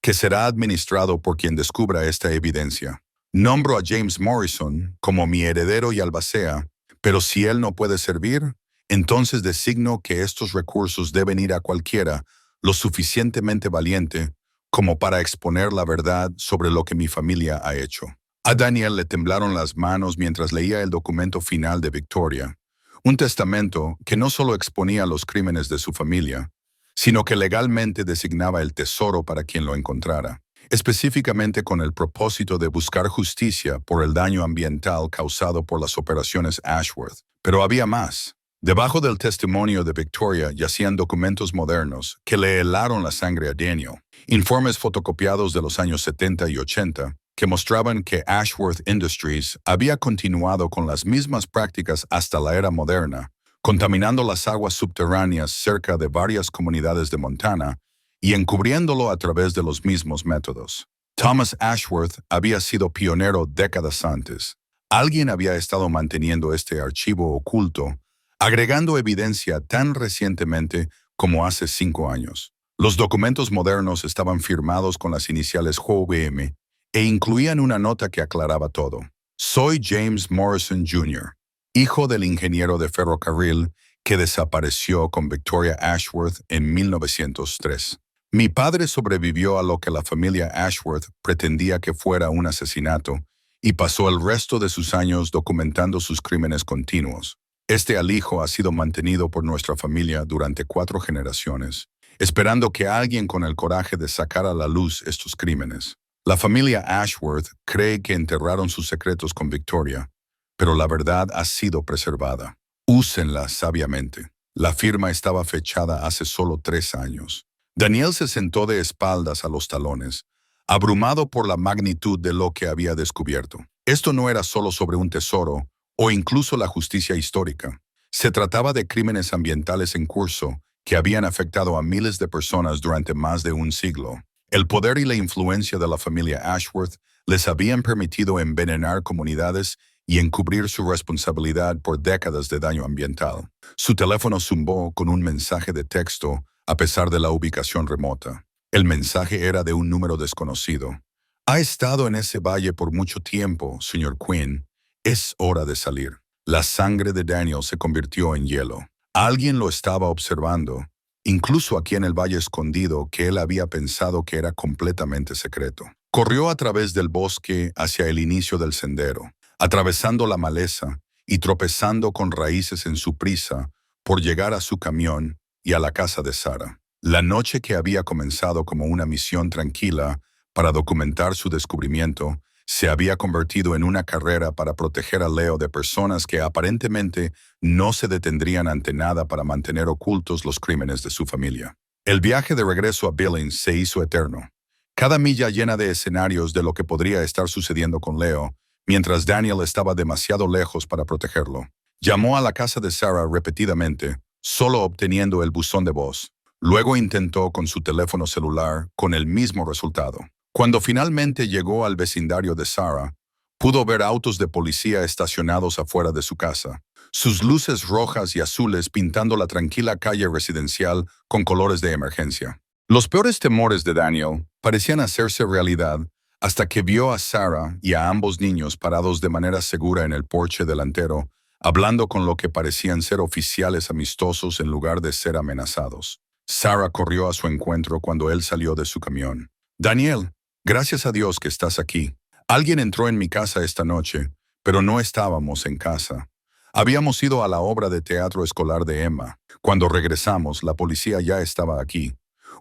Speaker 1: que será administrado por quien descubra esta evidencia. Nombro a James Morrison como mi heredero y albacea, pero si él no puede servir, entonces designo que estos recursos deben ir a cualquiera lo suficientemente valiente como para exponer la verdad sobre lo que mi familia ha hecho. A Daniel le temblaron las manos mientras leía el documento final de Victoria, un testamento que no solo exponía los crímenes de su familia, sino que legalmente designaba el tesoro para quien lo encontrara, específicamente con el propósito de buscar justicia por el daño ambiental causado por las operaciones Ashworth. Pero había más. Debajo del testimonio de Victoria yacían documentos modernos que le helaron la sangre a Daniel, informes fotocopiados de los años 70 y 80, que mostraban que Ashworth Industries había continuado con las mismas prácticas hasta la era moderna, contaminando las aguas subterráneas cerca de varias comunidades de Montana y encubriéndolo a través de los mismos métodos. Thomas Ashworth había sido pionero décadas antes. Alguien había estado manteniendo este archivo oculto, agregando evidencia tan recientemente como hace 5 años. Los documentos modernos estaban firmados con las iniciales JOBM e incluían una nota que aclaraba todo. Soy James Morrison Jr., hijo del ingeniero de ferrocarril que desapareció con Victoria Ashworth en 1903. Mi padre sobrevivió a lo que la familia Ashworth pretendía que fuera un asesinato y pasó el resto de sus años documentando sus crímenes continuos. Este alijo ha sido mantenido por nuestra familia durante 4 generaciones, esperando que alguien con el coraje de sacar a la luz estos crímenes. La familia Ashworth cree que enterraron sus secretos con Victoria, pero la verdad ha sido preservada. Úsenla sabiamente. La firma estaba fechada hace solo 3 años. Daniel se sentó de espaldas a los talones, abrumado por la magnitud de lo que había descubierto. Esto no era solo sobre un tesoro o incluso la justicia histórica. Se trataba de crímenes ambientales en curso que habían afectado a miles de personas durante más de un siglo. El poder y la influencia de la familia Ashworth les habían permitido envenenar comunidades y encubrir su responsabilidad por décadas de daño ambiental. Su teléfono zumbó con un mensaje de texto a pesar de la ubicación remota. El mensaje era de un número desconocido. Ha estado en ese valle por mucho tiempo, señor Quinn. Es hora de salir. La sangre de Daniel se convirtió en hielo. Alguien lo estaba observando, incluso aquí en el valle escondido que él había pensado que era completamente secreto. Corrió a través del bosque hacia el inicio del sendero, atravesando la maleza y tropezando con raíces en su prisa por llegar a su camión y a la casa de Sarah. La noche que había comenzado como una misión tranquila para documentar su descubrimiento se había convertido en una carrera para proteger a Leo de personas que aparentemente no se detendrían ante nada para mantener ocultos los crímenes de su familia. El viaje de regreso a Billings se hizo eterno, cada milla llena de escenarios de lo que podría estar sucediendo con Leo, mientras Daniel estaba demasiado lejos para protegerlo. Llamó a la casa de Sarah repetidamente, solo obteniendo el buzón de voz. Luego intentó con su teléfono celular con el mismo resultado. Cuando finalmente llegó al vecindario de Sarah, pudo ver autos de policía estacionados afuera de su casa, sus luces rojas y azules pintando la tranquila calle residencial con colores de emergencia. Los peores temores de Daniel parecían hacerse realidad hasta que vio a Sarah y a ambos niños parados de manera segura en el porche delantero, hablando con lo que parecían ser oficiales amistosos en lugar de ser amenazados. Sarah corrió a su encuentro cuando él salió de su camión. «Daniel, gracias a Dios que estás aquí. Alguien entró en mi casa esta noche, pero no estábamos en casa. Habíamos ido a la obra de teatro escolar de Emma. Cuando regresamos, la policía ya estaba aquí.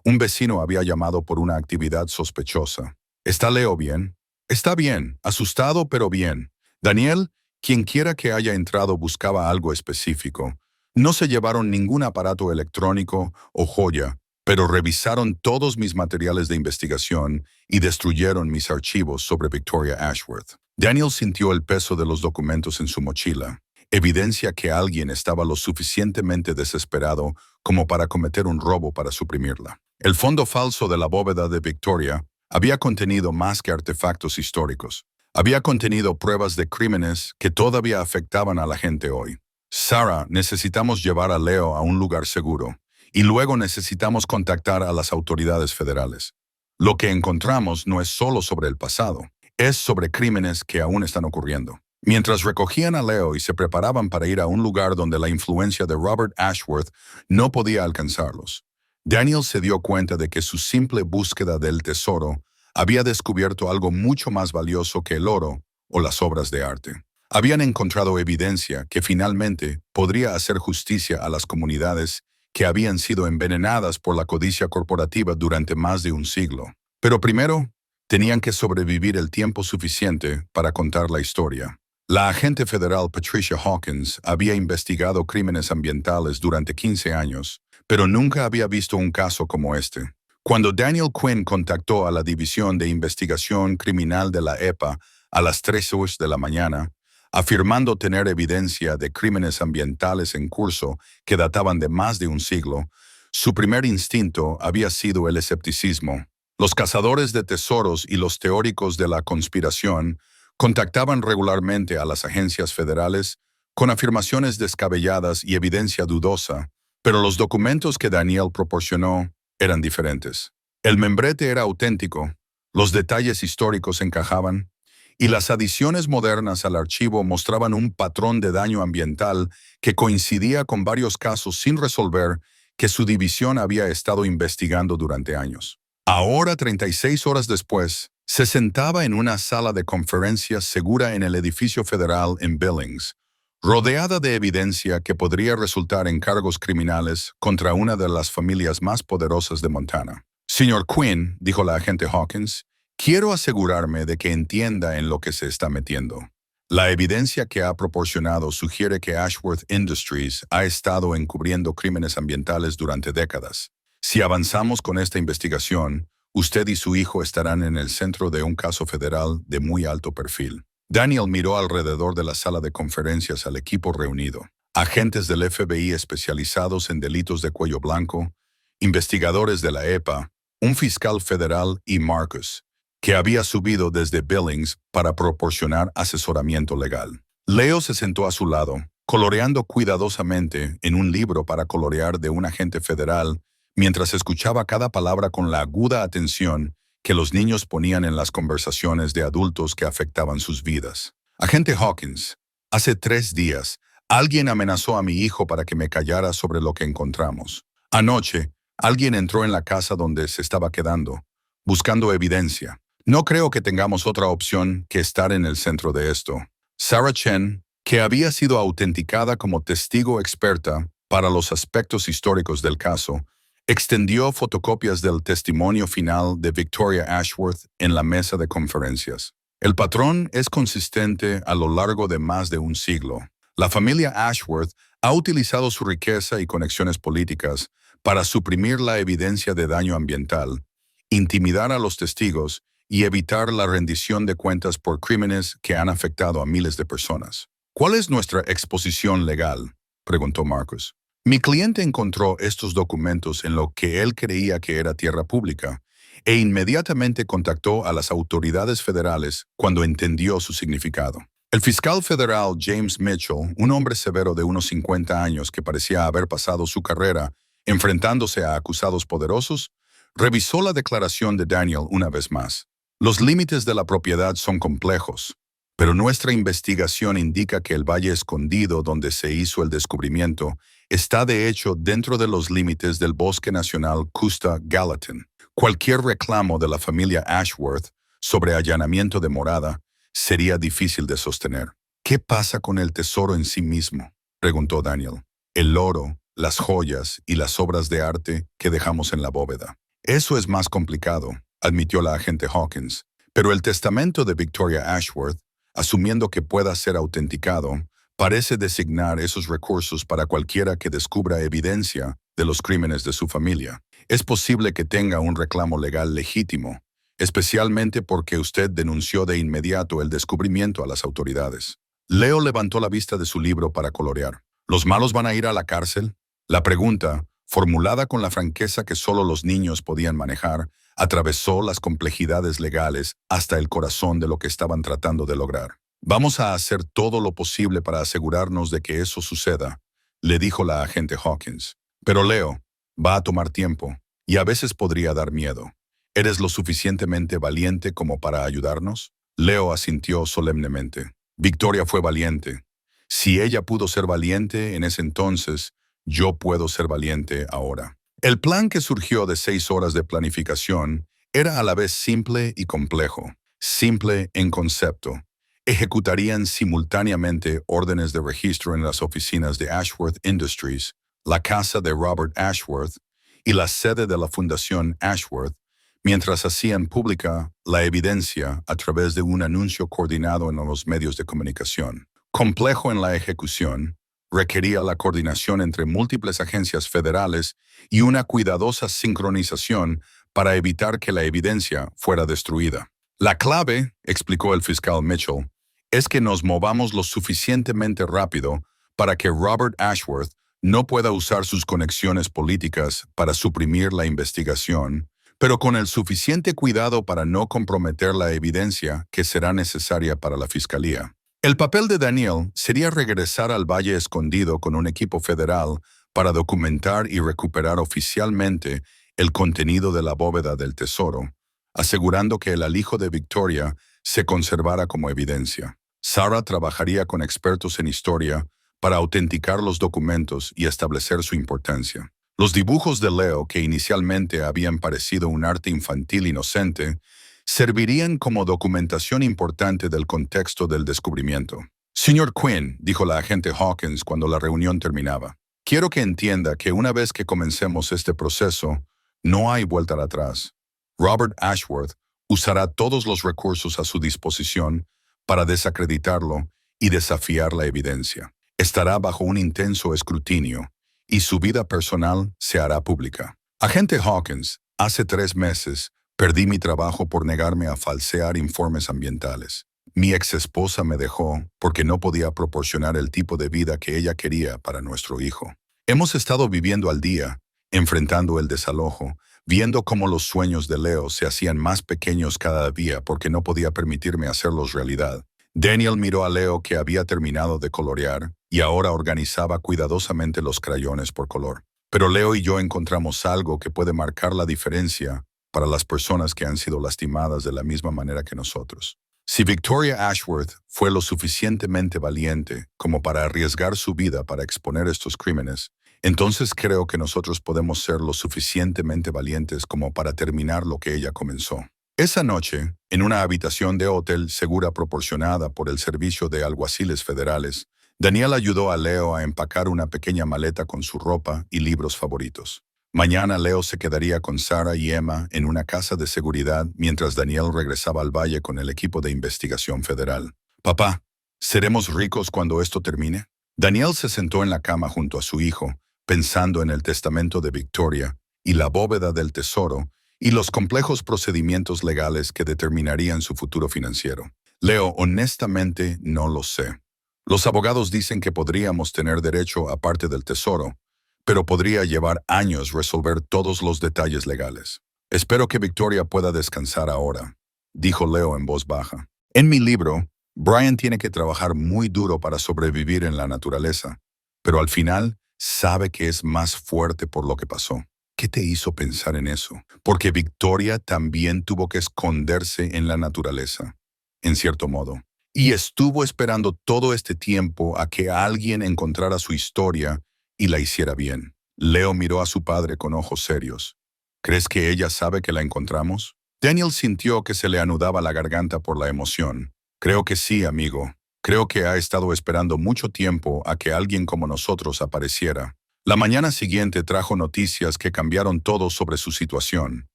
Speaker 1: Un vecino había llamado por una actividad sospechosa. ¿Está Leo bien?» «Está bien, asustado pero bien. Daniel, quien quiera que haya entrado buscaba algo específico. No se llevaron ningún aparato electrónico o joya, pero revisaron todos mis materiales de investigación y destruyeron mis archivos sobre Victoria Ashworth». Daniel sintió el peso de los documentos en su mochila, evidencia que alguien estaba lo suficientemente desesperado como para cometer un robo para suprimirla. El fondo falso de la bóveda de Victoria había contenido más que artefactos históricos. Había contenido pruebas de crímenes que todavía afectaban a la gente hoy. Sarah, necesitamos llevar a Leo a un lugar seguro y luego necesitamos contactar a las autoridades federales. Lo que encontramos no es solo sobre el pasado, es sobre crímenes que aún están ocurriendo. Mientras recogían a Leo y se preparaban para ir a un lugar donde la influencia de Robert Ashworth no podía alcanzarlos, Daniel se dio cuenta de que su simple búsqueda del tesoro había descubierto algo mucho más valioso que el oro o las obras de arte. Habían encontrado evidencia que finalmente podría hacer justicia a las comunidades que habían sido envenenadas por la codicia corporativa durante más de un siglo. Pero primero, tenían que sobrevivir el tiempo suficiente para contar la historia. La agente federal Patricia Hawkins había investigado crímenes ambientales durante 15 años, pero nunca había visto un caso como este. Cuando Daniel Quinn contactó a la División de Investigación Criminal de la EPA a las 3 horas de la mañana, afirmando tener evidencia de crímenes ambientales en curso que databan de más de un siglo, su primer instinto había sido el escepticismo. Los cazadores de tesoros y los teóricos de la conspiración contactaban regularmente a las agencias federales con afirmaciones descabelladas y evidencia dudosa, pero los documentos que Daniel proporcionó eran diferentes. El membrete era auténtico, los detalles históricos encajaban, y las adiciones modernas al archivo mostraban un patrón de daño ambiental que coincidía con varios casos sin resolver que su división había estado investigando durante años. Ahora, 36 horas después, se sentaba en una sala de conferencias segura en el edificio federal en Billings, rodeada de evidencia que podría resultar en cargos criminales contra una de las familias más poderosas de Montana. Señor Quinn, dijo la agente Hawkins, quiero asegurarme de que entienda en lo que se está metiendo. La evidencia que ha proporcionado sugiere que Ashworth Industries ha estado encubriendo crímenes ambientales durante décadas. Si avanzamos con esta investigación, usted y su hijo estarán en el centro de un caso federal de muy alto perfil. Daniel miró alrededor de la sala de conferencias al equipo reunido. Agentes del FBI especializados en delitos de cuello blanco, investigadores de la EPA, un fiscal federal y Marcus, que había subido desde Billings para proporcionar asesoramiento legal. Leo se sentó a su lado, coloreando cuidadosamente en un libro para colorear de un agente federal, mientras escuchaba cada palabra con la aguda atención que los niños ponían en las conversaciones de adultos que afectaban sus vidas. Agente Hawkins, hace 3 días, alguien amenazó a mi hijo para que me callara sobre lo que encontramos. Anoche, alguien entró en la casa donde se estaba quedando, buscando evidencia. No creo que tengamos otra opción que estar en el centro de esto. Sarah Chen, que había sido autenticada como testigo experta para los aspectos históricos del caso, extendió fotocopias del testimonio final de Victoria Ashworth en la mesa de conferencias. El patrón es consistente a lo largo de más de un siglo. La familia Ashworth ha utilizado su riqueza y conexiones políticas para suprimir la evidencia de daño ambiental, intimidar a los testigos y evitar la rendición de cuentas por crímenes que han afectado a miles de personas. ¿Cuál es nuestra exposición legal?, preguntó Marcus. Mi cliente encontró estos documentos en lo que él creía que era tierra pública e inmediatamente contactó a las autoridades federales cuando entendió su significado. El fiscal federal James Mitchell, un hombre severo de unos 50 años que parecía haber pasado su carrera enfrentándose a acusados poderosos, revisó la declaración de Daniel una vez más. Los límites de la propiedad son complejos, pero nuestra investigación indica que el valle escondido donde se hizo el descubrimiento está de hecho dentro de los límites del Bosque Nacional Custa-Gallatin. Cualquier reclamo de la familia Ashworth sobre allanamiento de morada sería difícil de sostener. ¿Qué pasa con el tesoro en sí mismo?, preguntó Daniel. El oro, las joyas y las obras de arte que dejamos en la bóveda. Eso es más complicado, admitió la agente Hawkins, pero el testamento de Victoria Ashworth, asumiendo que pueda ser autenticado, parece designar esos recursos para cualquiera que descubra evidencia de los crímenes de su familia. Es posible que tenga un reclamo legal legítimo, especialmente porque usted denunció de inmediato el descubrimiento a las autoridades. Leo levantó la vista de su libro para colorear. ¿Los malos van a ir a la cárcel? La pregunta, formulada con la franqueza que solo los niños podían manejar, atravesó las complejidades legales hasta el corazón de lo que estaban tratando de lograr. Vamos a hacer todo lo posible para asegurarnos de que eso suceda, le dijo la agente Hawkins. Pero Leo, va a tomar tiempo y a veces podría dar miedo. ¿Eres lo suficientemente valiente como para ayudarnos? Leo asintió solemnemente. Victoria fue valiente. Si ella pudo ser valiente en ese entonces, yo puedo ser valiente ahora. El plan que surgió de 6 horas de planificación era a la vez simple y complejo. Simple en concepto. Ejecutarían simultáneamente órdenes de registro en las oficinas de Ashworth Industries, la casa de Robert Ashworth y la sede de la Fundación Ashworth, mientras hacían pública la evidencia a través de un anuncio coordinado en los medios de comunicación. Complejo en la ejecución, requería la coordinación entre múltiples agencias federales y una cuidadosa sincronización para evitar que la evidencia fuera destruida. La clave, explicó el fiscal Mitchell, es que nos movamos lo suficientemente rápido para que Robert Ashworth no pueda usar sus conexiones políticas para suprimir la investigación, pero con el suficiente cuidado para no comprometer la evidencia que será necesaria para la fiscalía. El papel de Daniel sería regresar al Valle Escondido con un equipo federal para documentar y recuperar oficialmente el contenido de la bóveda del tesoro, asegurando que el alijo de Victoria se conservara como evidencia. Sarah trabajaría con expertos en historia para autenticar los documentos y establecer su importancia. Los dibujos de Leo, que inicialmente habían parecido un arte infantil inocente, servirían como documentación importante del contexto del descubrimiento. Señor Quinn, dijo la agente Hawkins cuando la reunión terminaba, quiero que entienda que una vez que comencemos este proceso, no hay vuelta atrás. Robert Ashworth usará todos los recursos a su disposición para desacreditarlo y desafiar la evidencia. Estará bajo un intenso escrutinio y su vida personal se hará pública. Agente Hawkins, hace 3 meses perdí mi trabajo por negarme a falsear informes ambientales. Mi exesposa me dejó porque no podía proporcionar el tipo de vida que ella quería para nuestro hijo. Hemos estado viviendo al día, enfrentando el desalojo, viendo cómo los sueños de Leo se hacían más pequeños cada día porque no podía permitirme hacerlos realidad. Daniel miró a Leo, que había terminado de colorear y ahora organizaba cuidadosamente los crayones por color. Pero Leo y yo encontramos algo que puede marcar la diferencia para las personas que han sido lastimadas de la misma manera que nosotros. Si Victoria Ashworth fue lo suficientemente valiente como para arriesgar su vida para exponer estos crímenes, entonces creo que nosotros podemos ser lo suficientemente valientes como para terminar lo que ella comenzó. Esa noche, en una habitación de hotel segura proporcionada por el Servicio de Alguaciles Federales, Daniel ayudó a Leo a empacar una pequeña maleta con su ropa y libros favoritos. Mañana Leo se quedaría con Sarah y Emma en una casa de seguridad mientras Daniel regresaba al valle con el equipo de investigación federal. Papá, ¿seremos ricos cuando esto termine? Daniel se sentó en la cama junto a su hijo, pensando en el testamento de Victoria y la bóveda del tesoro y los complejos procedimientos legales que determinarían su futuro financiero. Leo, honestamente no lo sé. Los abogados dicen que podríamos tener derecho a parte del tesoro, pero podría llevar años resolver todos los detalles legales. Espero que Victoria pueda descansar ahora, dijo Leo en voz baja. En mi libro, Brian tiene que trabajar muy duro para sobrevivir en la naturaleza, pero al final sabe que es más fuerte por lo que pasó. ¿Qué te hizo pensar en eso? Porque Victoria también tuvo que esconderse en la naturaleza, en cierto modo. Y estuvo esperando todo este tiempo a que alguien encontrara su historia y la hiciera bien. Leo miró a su padre con ojos serios. ¿Crees que ella sabe que la encontramos? Daniel sintió que se le anudaba la garganta por la emoción. Creo que sí, amigo. Creo que ha estado esperando mucho tiempo a que alguien como nosotros apareciera. La mañana siguiente trajo noticias que cambiaron todo sobre su situación.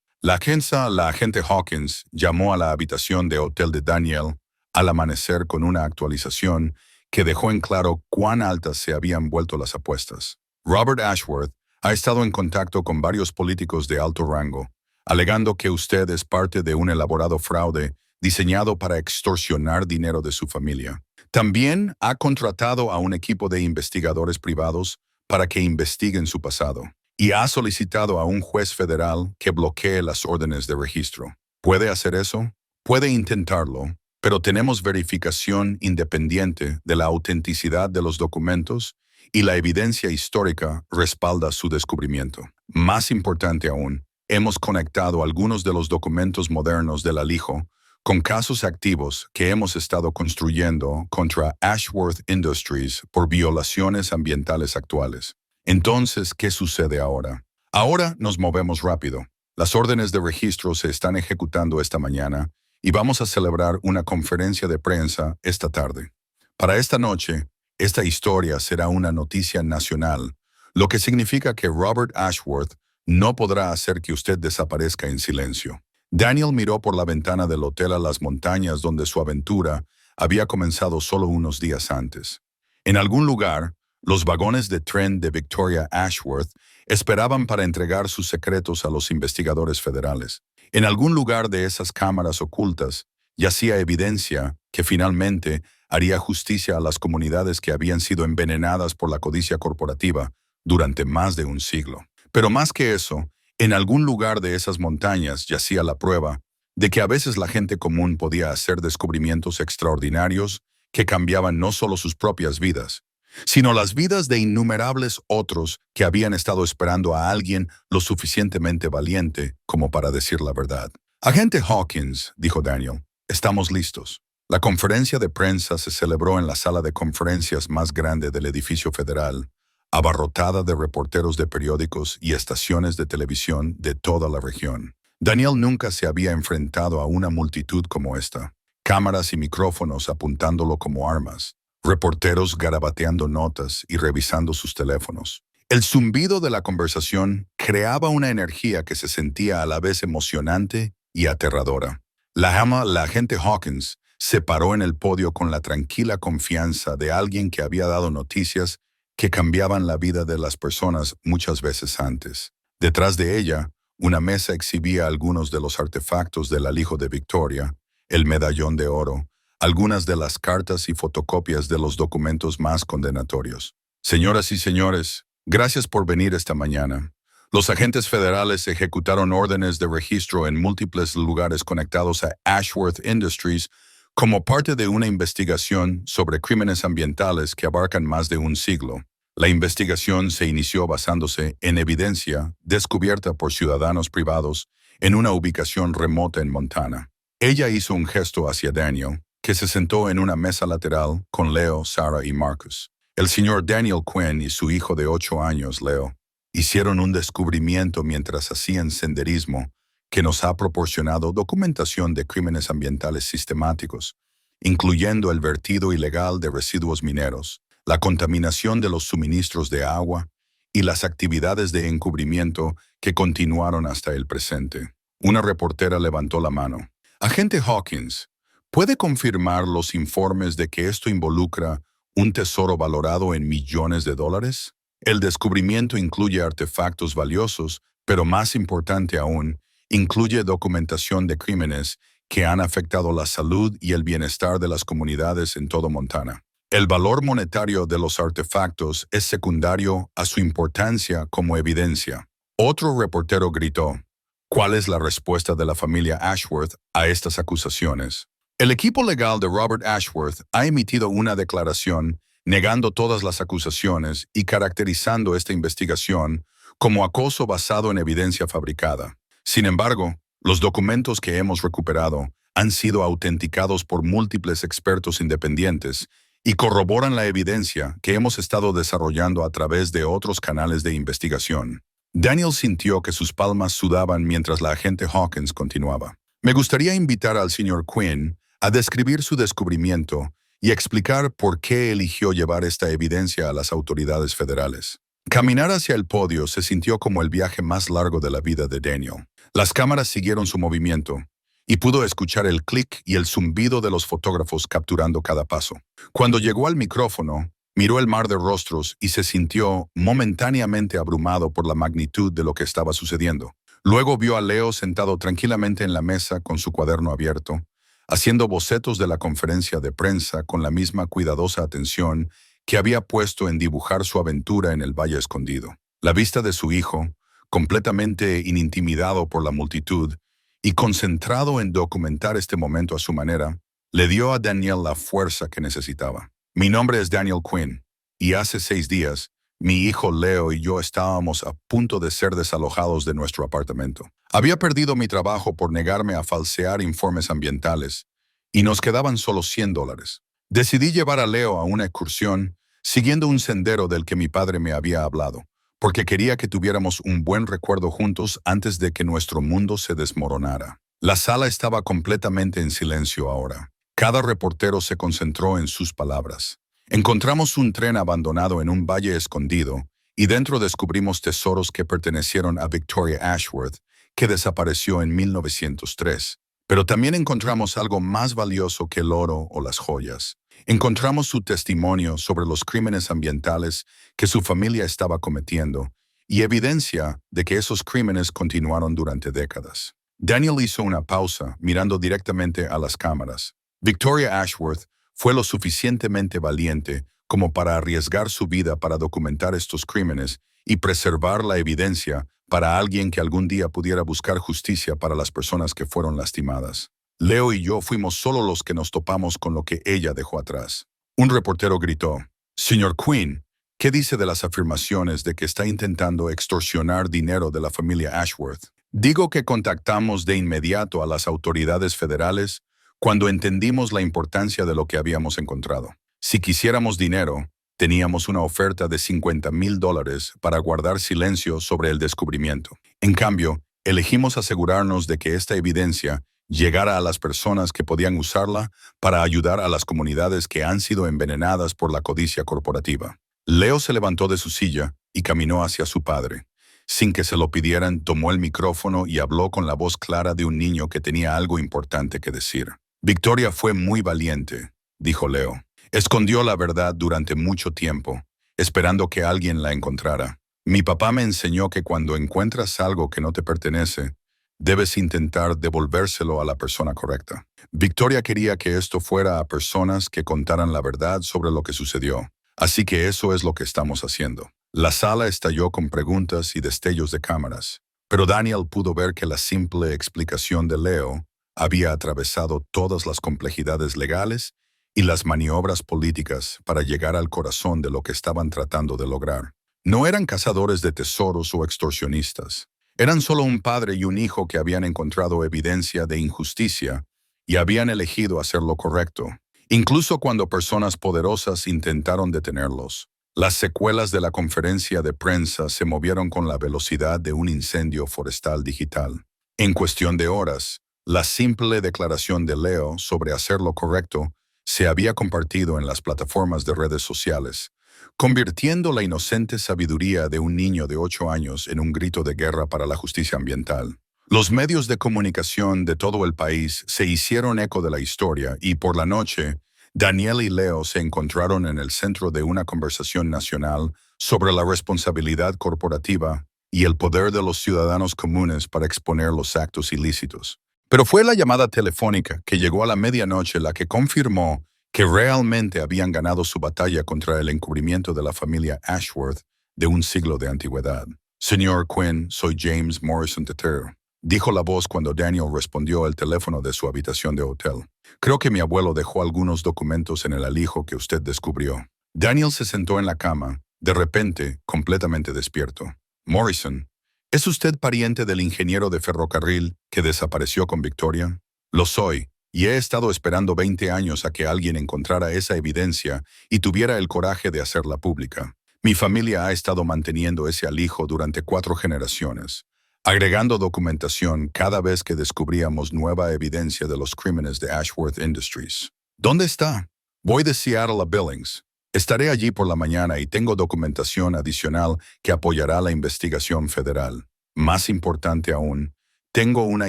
Speaker 1: La agente Hawkins llamó a la habitación de hotel de Daniel al amanecer con una actualización que dejó en claro cuán altas se habían vuelto las apuestas. Robert Ashworth ha estado en contacto con varios políticos de alto rango, alegando que usted es parte de un elaborado fraude diseñado para extorsionar dinero de su familia. También ha contratado a un equipo de investigadores privados para que investiguen su pasado, y ha solicitado a un juez federal que bloquee las órdenes de registro. ¿Puede hacer eso? Puede intentarlo, pero tenemos verificación independiente de la autenticidad de los documentos y la evidencia histórica respalda su descubrimiento. Más importante aún, hemos conectado algunos de los documentos modernos del alijo con casos activos que hemos estado construyendo contra Ashworth Industries por violaciones ambientales actuales. Entonces, ¿qué sucede ahora? Ahora nos movemos rápido. Las órdenes de registro se están ejecutando esta mañana y vamos a celebrar una conferencia de prensa esta tarde. Para esta noche, esta historia será una noticia nacional, lo que significa que Robert Ashworth no podrá hacer que usted desaparezca en silencio. Daniel miró por la ventana del hotel a las montañas donde su aventura había comenzado solo unos días antes. En algún lugar, los vagones de tren de Victoria Ashworth esperaban para entregar sus secretos a los investigadores federales. En algún lugar de esas cámaras ocultas yacía evidencia que finalmente haría justicia a las comunidades que habían sido envenenadas por la codicia corporativa durante más de un siglo. Pero más que eso, en algún lugar de esas montañas yacía la prueba de que a veces la gente común podía hacer descubrimientos extraordinarios que cambiaban no solo sus propias vidas, sino las vidas de innumerables otros que habían estado esperando a alguien lo suficientemente valiente como para decir la verdad. Agente Hawkins, dijo Daniel, estamos listos. La conferencia de prensa se celebró en la sala de conferencias más grande del edificio federal, abarrotada de reporteros de periódicos y estaciones de televisión de toda la región. Daniel nunca se había enfrentado a una multitud como esta. Cámaras y micrófonos apuntándolo como armas. Reporteros garabateando notas y revisando sus teléfonos. El zumbido de la conversación creaba una energía que se sentía a la vez emocionante y aterradora. La agente Hawkins se paró en el podio con la tranquila confianza de alguien que había dado noticias que cambiaban la vida de las personas muchas veces antes. Detrás de ella, una mesa exhibía algunos de los artefactos del alijo de Victoria, el medallón de oro, algunas de las cartas y fotocopias de los documentos más condenatorios. Señoras y señores, gracias por venir esta mañana. Los agentes federales ejecutaron órdenes de registro en múltiples lugares conectados a Ashworth Industries como parte de una investigación sobre crímenes ambientales que abarcan más de un siglo. La investigación se inició basándose en evidencia descubierta por ciudadanos privados en una ubicación remota en Montana. Ella hizo un gesto hacia Daniel, que se sentó en una mesa lateral con Leo, Sarah y Marcus. El señor Daniel Quinn y su hijo de 8 años, Leo, hicieron un descubrimiento mientras hacían senderismo que nos ha proporcionado documentación de crímenes ambientales sistemáticos, incluyendo el vertido ilegal de residuos mineros, la contaminación de los suministros de agua y las actividades de encubrimiento que continuaron hasta el presente. Una reportera levantó la mano. Agente Hawkins, ¿puede confirmar los informes de que esto involucra un tesoro valorado en millones de dólares? El descubrimiento incluye artefactos valiosos, pero más importante aún, incluye documentación de crímenes que han afectado la salud y el bienestar de las comunidades en todo Montana. El valor monetario de los artefactos es secundario a su importancia como evidencia. Otro reportero gritó, ¿cuál es la respuesta de la familia Ashworth a estas acusaciones? El equipo legal de Robert Ashworth ha emitido una declaración negando todas las acusaciones y caracterizando esta investigación como acoso basado en evidencia fabricada. Sin embargo, los documentos que hemos recuperado han sido autenticados por múltiples expertos independientes y corroboran la evidencia que hemos estado desarrollando a través de otros canales de investigación. Daniel sintió que sus palmas sudaban mientras la agente Hawkins continuaba. Me gustaría invitar al señor Quinn a describir su descubrimiento y explicar por qué eligió llevar esta evidencia a las autoridades federales. Caminar hacia el podio se sintió como el viaje más largo de la vida de Daniel. Las cámaras siguieron su movimiento y pudo escuchar el clic y el zumbido de los fotógrafos capturando cada paso. Cuando llegó al micrófono, miró el mar de rostros y se sintió momentáneamente abrumado por la magnitud de lo que estaba sucediendo. Luego vio a Leo sentado tranquilamente en la mesa con su cuaderno abierto, haciendo bocetos de la conferencia de prensa con la misma cuidadosa atención que había puesto en dibujar su aventura en el Valle Escondido. La vista de su hijo, completamente inintimidado por la multitud y concentrado en documentar este momento a su manera, Le dio a Daniel la fuerza que necesitaba. Mi nombre es Daniel Quinn, y hace 6 días, mi hijo Leo y yo estábamos a punto de ser desalojados de nuestro apartamento. Había perdido mi trabajo por negarme a falsear informes ambientales, y nos quedaban solo $100. Decidí llevar a Leo a una excursión, siguiendo un sendero del que mi padre me había hablado, porque quería que tuviéramos un buen recuerdo juntos antes de que nuestro mundo se desmoronara. La sala estaba completamente en silencio ahora. Cada reportero se concentró en sus palabras. Encontramos un tren abandonado en un valle escondido y dentro descubrimos tesoros que pertenecieron a Victoria Ashworth, que desapareció en 1903. Pero también encontramos algo más valioso que el oro o las joyas. Encontramos su testimonio sobre los crímenes ambientales que su familia estaba cometiendo y evidencia de que esos crímenes continuaron durante décadas. Daniel hizo una pausa, mirando directamente a las cámaras. Victoria Ashworth fue lo suficientemente valiente como para arriesgar su vida para documentar estos crímenes y preservar la evidencia para alguien que algún día pudiera buscar justicia para las personas que fueron lastimadas. Leo y yo fuimos solo los que nos topamos con lo que ella dejó atrás. Un reportero gritó, «Señor Quinn, ¿qué dice de las afirmaciones de que está intentando extorsionar dinero de la familia Ashworth?» Digo que contactamos de inmediato a las autoridades federales cuando entendimos la importancia de lo que habíamos encontrado. Si quisiéramos dinero, teníamos una oferta de $50,000 para guardar silencio sobre el descubrimiento. En cambio, elegimos asegurarnos de que esta evidencia llegara a las personas que podían usarla para ayudar a las comunidades que han sido envenenadas por la codicia corporativa. Leo se levantó de su silla y caminó hacia su padre. Sin que se lo pidieran, tomó el micrófono y habló con la voz clara de un niño que tenía algo importante que decir. «Victoria fue muy valiente», dijo Leo. «Escondió la verdad durante mucho tiempo, esperando que alguien la encontrara. Mi papá me enseñó que cuando encuentras algo que no te pertenece, debes intentar devolvérselo a la persona correcta. Victoria quería que esto fuera a personas que contaran la verdad sobre lo que sucedió. Así que eso es lo que estamos haciendo». La sala estalló con preguntas y destellos de cámaras, pero Daniel pudo ver que la simple explicación de Leo había atravesado todas las complejidades legales y las maniobras políticas para llegar al corazón de lo que estaban tratando de lograr. No eran cazadores de tesoros o extorsionistas. Eran solo un padre y un hijo que habían encontrado evidencia de injusticia y habían elegido hacer lo correcto, incluso cuando personas poderosas intentaron detenerlos. Las secuelas de la conferencia de prensa se movieron con la velocidad de un incendio forestal digital. En cuestión de horas, la simple declaración de Leo sobre hacer lo correcto se había compartido en las plataformas de redes sociales, convirtiendo la inocente sabiduría de un niño de 8 años en un grito de guerra para la justicia ambiental. Los medios de comunicación de todo el país se hicieron eco de la historia y por la noche, Daniel y Leo se encontraron en el centro de una conversación nacional sobre la responsabilidad corporativa y el poder de los ciudadanos comunes para exponer los actos ilícitos. Pero fue la llamada telefónica que llegó a la medianoche la que confirmó que realmente habían ganado su batalla contra el encubrimiento de la familia Ashworth de un siglo de antigüedad. «Señor Quinn, soy James Morrison III», dijo la voz cuando Daniel respondió al teléfono de su habitación de hotel. «Creo que mi abuelo dejó algunos documentos en el alijo que usted descubrió». Daniel se sentó en la cama, de repente, completamente despierto. «Morrison, ¿es usted pariente del ingeniero de ferrocarril que desapareció con Victoria?» «Lo soy, y he estado esperando 20 años a que alguien encontrara esa evidencia y tuviera el coraje de hacerla pública. Mi familia ha estado manteniendo ese alijo durante 4 generaciones, agregando documentación cada vez que descubríamos nueva evidencia de los crímenes de Ashworth Industries». «¿Dónde está?» «Voy de Seattle a Billings. Estaré allí por la mañana y tengo documentación adicional que apoyará la investigación federal. Más importante aún, tengo una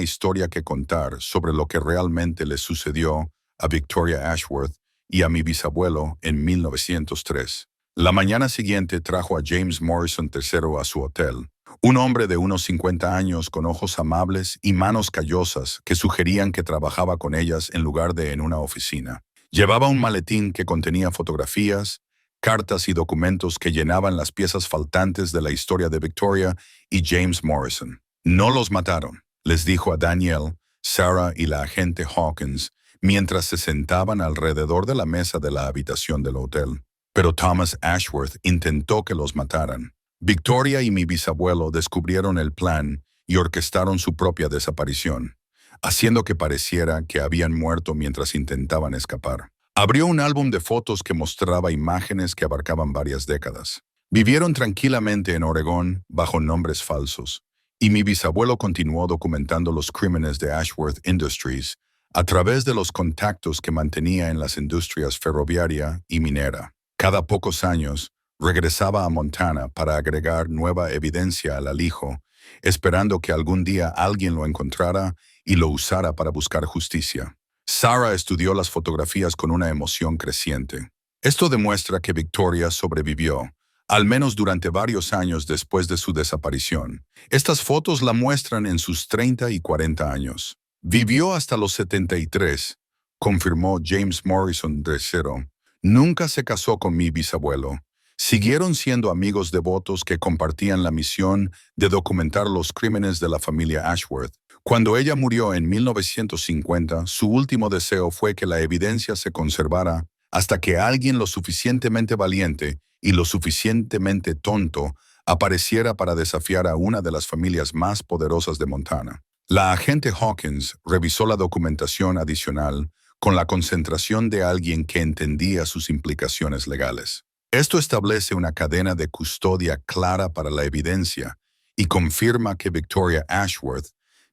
Speaker 1: historia que contar sobre lo que realmente le sucedió a Victoria Ashworth y a mi bisabuelo en 1903. La mañana siguiente trajo a James Morrison III a su hotel, un hombre de unos 50 años con ojos amables y manos callosas que sugerían que trabajaba con ellas en lugar de en una oficina. Llevaba un maletín que contenía fotografías, cartas y documentos que llenaban las piezas faltantes de la historia de Victoria y James Morrison. «No los mataron», les dijo a Daniel, Sarah y la agente Hawkins, mientras se sentaban alrededor de la mesa de la habitación del hotel. Pero Thomas Ashworth intentó que los mataran. Victoria y mi bisabuelo descubrieron el plan y orquestaron su propia desaparición, haciendo que pareciera que habían muerto mientras intentaban escapar. Abrió un álbum de fotos que mostraba imágenes que abarcaban varias décadas. Vivieron tranquilamente en Oregón bajo nombres falsos, y mi bisabuelo continuó documentando los crímenes de Ashworth Industries a través de los contactos que mantenía en las industrias ferroviaria y minera. Cada pocos años, regresaba a Montana para agregar nueva evidencia al alijo, esperando que algún día alguien lo encontrara y lo usara para buscar justicia. Sarah estudió las fotografías con una emoción creciente. Esto demuestra que Victoria sobrevivió, al menos durante varios años después de su desaparición. Estas fotos la muestran en sus 30 y 40 años. Vivió hasta los 73, confirmó James Morrison III. Nunca se casó con mi bisabuelo. Siguieron siendo amigos devotos que compartían la misión de documentar los crímenes de la familia Ashworth. Cuando ella murió en 1950, su último deseo fue que la evidencia se conservara hasta que alguien lo suficientemente valiente y lo suficientemente tonto apareciera para desafiar a una de las familias más poderosas de Montana. La agente Hawkins revisó la documentación adicional con la concentración de alguien que entendía sus implicaciones legales. Esto establece una cadena de custodia clara para la evidencia y confirma que Victoria Ashworth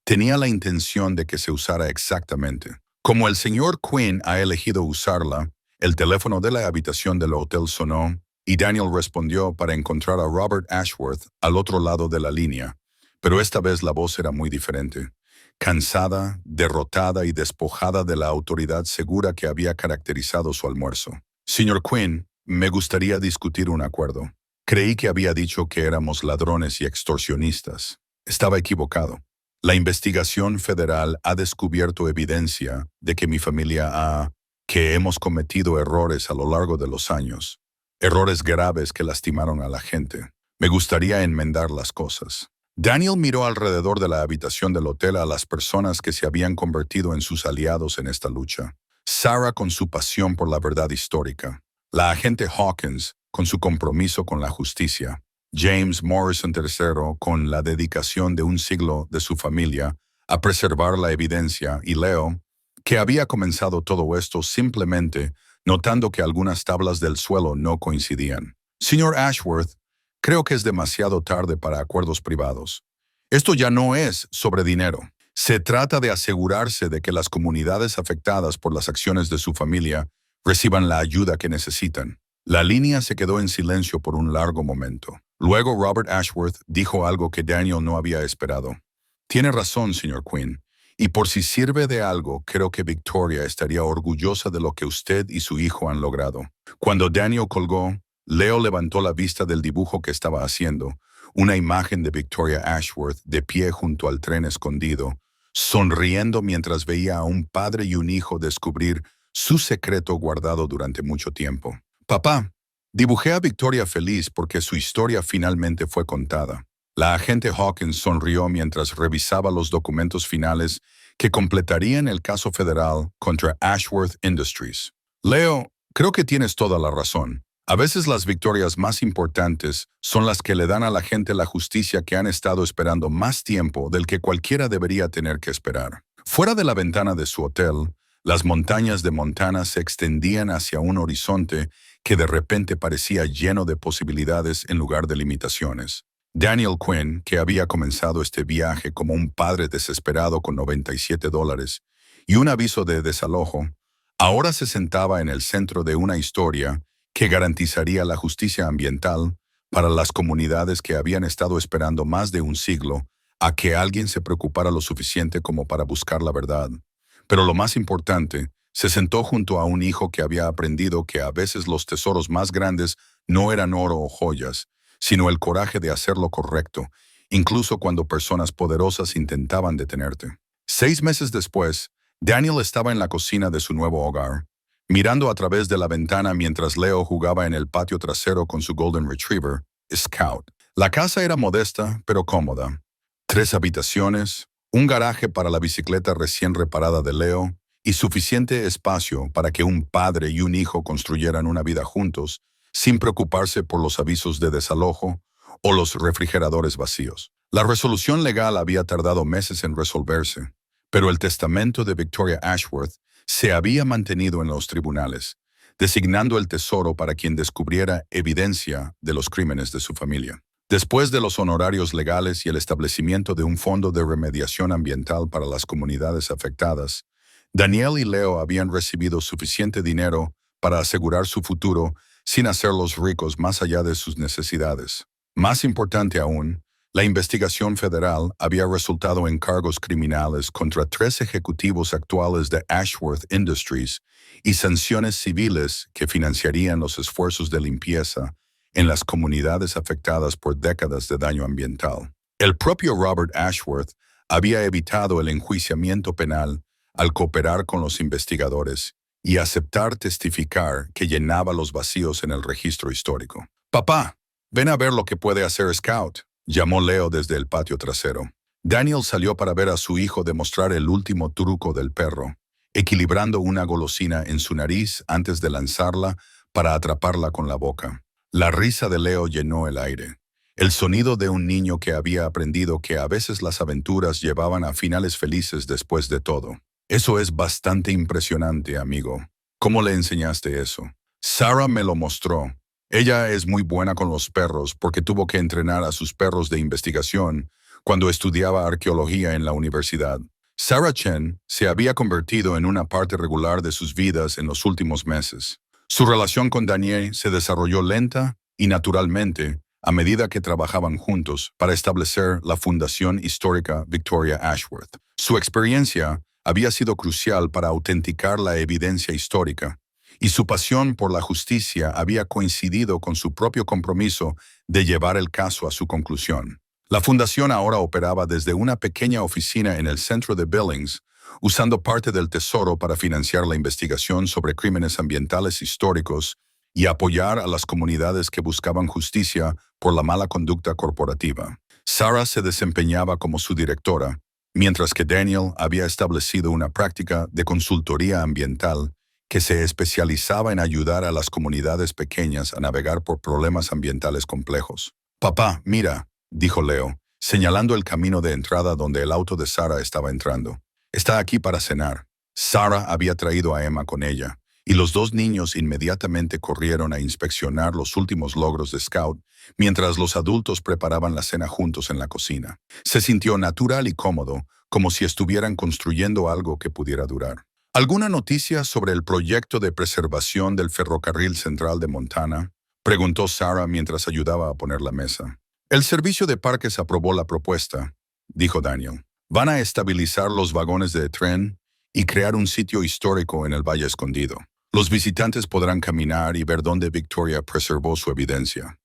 Speaker 1: tenía la intención de que se usara exactamente. Como el señor Quinn ha elegido usarla, el teléfono de la habitación del hotel sonó y Daniel respondió para encontrar a Robert Ashworth al otro lado de la línea, pero esta vez la voz era muy diferente. Cansada, derrotada y despojada de la autoridad segura que había caracterizado su almuerzo. Señor Quinn, me gustaría discutir un acuerdo. Creí que había dicho que éramos ladrones y extorsionistas. Estaba equivocado. La investigación federal ha descubierto evidencia de que mi familia que hemos cometido errores a lo largo de los años. Errores graves que lastimaron a la gente. Me gustaría enmendar las cosas. Daniel miró alrededor de la habitación del hotel a las personas que se habían convertido en sus aliados en esta lucha. Sarah con su pasión por la verdad histórica. La agente Hawkins con su compromiso con la justicia. James Morrison III con la dedicación de un siglo de su familia a preservar la evidencia y Leo, que había comenzado todo esto simplemente notando que algunas tablas del suelo no coincidían. Señor Ashworth, creo que es demasiado tarde para acuerdos privados. Esto ya no es sobre dinero. Se trata de asegurarse de que las comunidades afectadas por las acciones de su familia reciban la ayuda que necesitan. La línea se quedó en silencio por un largo momento. Luego Robert Ashworth dijo algo que Daniel no había esperado. Tiene razón, señor Quinn. Y por si sirve de algo, creo que Victoria estaría orgullosa de lo que usted y su hijo han logrado. Cuando Daniel colgó, Leo levantó la vista del dibujo que estaba haciendo, una imagen de Victoria Ashworth de pie junto al tren escondido, sonriendo mientras veía a un padre y un hijo descubrir su secreto guardado durante mucho tiempo. Papá, dibujé a Victoria feliz porque su historia finalmente fue contada. La agente Hawkins sonrió mientras revisaba los documentos finales que completarían el caso federal contra Ashworth Industries. Leo, creo que tienes toda la razón. A veces las victorias más importantes son las que le dan a la gente la justicia que han estado esperando más tiempo del que cualquiera debería tener que esperar. Fuera de la ventana de su hotel, las montañas de Montana se extendían hacia un horizonte que de repente parecía lleno de posibilidades en lugar de limitaciones. Daniel Quinn, que había comenzado este viaje como un padre desesperado con $97 y un aviso de desalojo, ahora se sentaba en el centro de una historia que garantizaría la justicia ambiental para las comunidades que habían estado esperando más de un siglo a que alguien se preocupara lo suficiente como para buscar la verdad. Pero lo más importante, se sentó junto a un hijo que había aprendido que a veces los tesoros más grandes no eran oro o joyas, sino el coraje de hacer lo correcto, incluso cuando personas poderosas intentaban detenerte. 6 meses después, Daniel estaba en la cocina de su nuevo hogar, mirando a través de la ventana mientras Leo jugaba en el patio trasero con su Golden Retriever, Scout. La casa era modesta, pero cómoda. 3 habitaciones, un garaje para la bicicleta recién reparada de Leo y suficiente espacio para que un padre y un hijo construyeran una vida juntos, sin preocuparse por los avisos de desalojo o los refrigeradores vacíos. La resolución legal había tardado meses en resolverse, pero el testamento de Victoria Ashworth se había mantenido en los tribunales, designando el tesoro para quien descubriera evidencia de los crímenes de su familia. Después de los honorarios legales y el establecimiento de un fondo de remediación ambiental para las comunidades afectadas, Daniel y Leo habían recibido suficiente dinero para asegurar su futuro sin hacerlos ricos más allá de sus necesidades. Más importante aún, la investigación federal había resultado en cargos criminales contra 3 ejecutivos actuales de Ashworth Industries y sanciones civiles que financiarían los esfuerzos de limpieza en las comunidades afectadas por décadas de daño ambiental. El propio Robert Ashworth había evitado el enjuiciamiento penal al cooperar con los investigadores y aceptar testificar que llenaba los vacíos en el registro histórico. «Papá, ven a ver lo que puede hacer Scout», llamó Leo desde el patio trasero. Daniel salió para ver a su hijo demostrar el último truco del perro, equilibrando una golosina en su nariz antes de lanzarla para atraparla con la boca. La risa de Leo llenó el aire. El sonido de un niño que había aprendido que a veces las aventuras llevaban a finales felices después de todo. «Eso es bastante impresionante, amigo. ¿Cómo le enseñaste eso?» «Sarah me lo mostró. Ella es muy buena con los perros porque tuvo que entrenar a sus perros de investigación cuando estudiaba arqueología en la universidad». Sarah Chen se había convertido en una parte regular de sus vidas en los últimos meses. Su relación con Daniel se desarrolló lenta y naturalmente a medida que trabajaban juntos para establecer la Fundación Histórica Victoria Ashworth. Su experiencia había sido crucial para autenticar la evidencia histórica, y su pasión por la justicia había coincidido con su propio compromiso de llevar el caso a su conclusión. La fundación ahora operaba desde una pequeña oficina en el centro de Billings, usando parte del tesoro para financiar la investigación sobre crímenes ambientales históricos y apoyar a las comunidades que buscaban justicia por la mala conducta corporativa. Sarah se desempeñaba como su directora, mientras que Daniel había establecido una práctica de consultoría ambiental que se especializaba en ayudar a las comunidades pequeñas a navegar por problemas ambientales complejos. «Papá, mira», dijo Leo, señalando el camino de entrada donde el auto de Sarah estaba entrando. «Está aquí para cenar». Sarah había traído a Emma con ella, y los 2 niños inmediatamente corrieron a inspeccionar los últimos logros de Scout, mientras los adultos preparaban la cena juntos en la cocina. Se sintió natural y cómodo, como si estuvieran construyendo algo que pudiera durar. «¿Alguna noticia sobre el proyecto de preservación del ferrocarril central de Montana?», preguntó Sarah mientras ayudaba a poner la mesa. «El servicio de parques aprobó la propuesta», dijo Daniel. «Van a estabilizar los vagones de tren y crear un sitio histórico en el Valle Escondido. Los visitantes podrán caminar y ver dónde Victoria preservó su evidencia».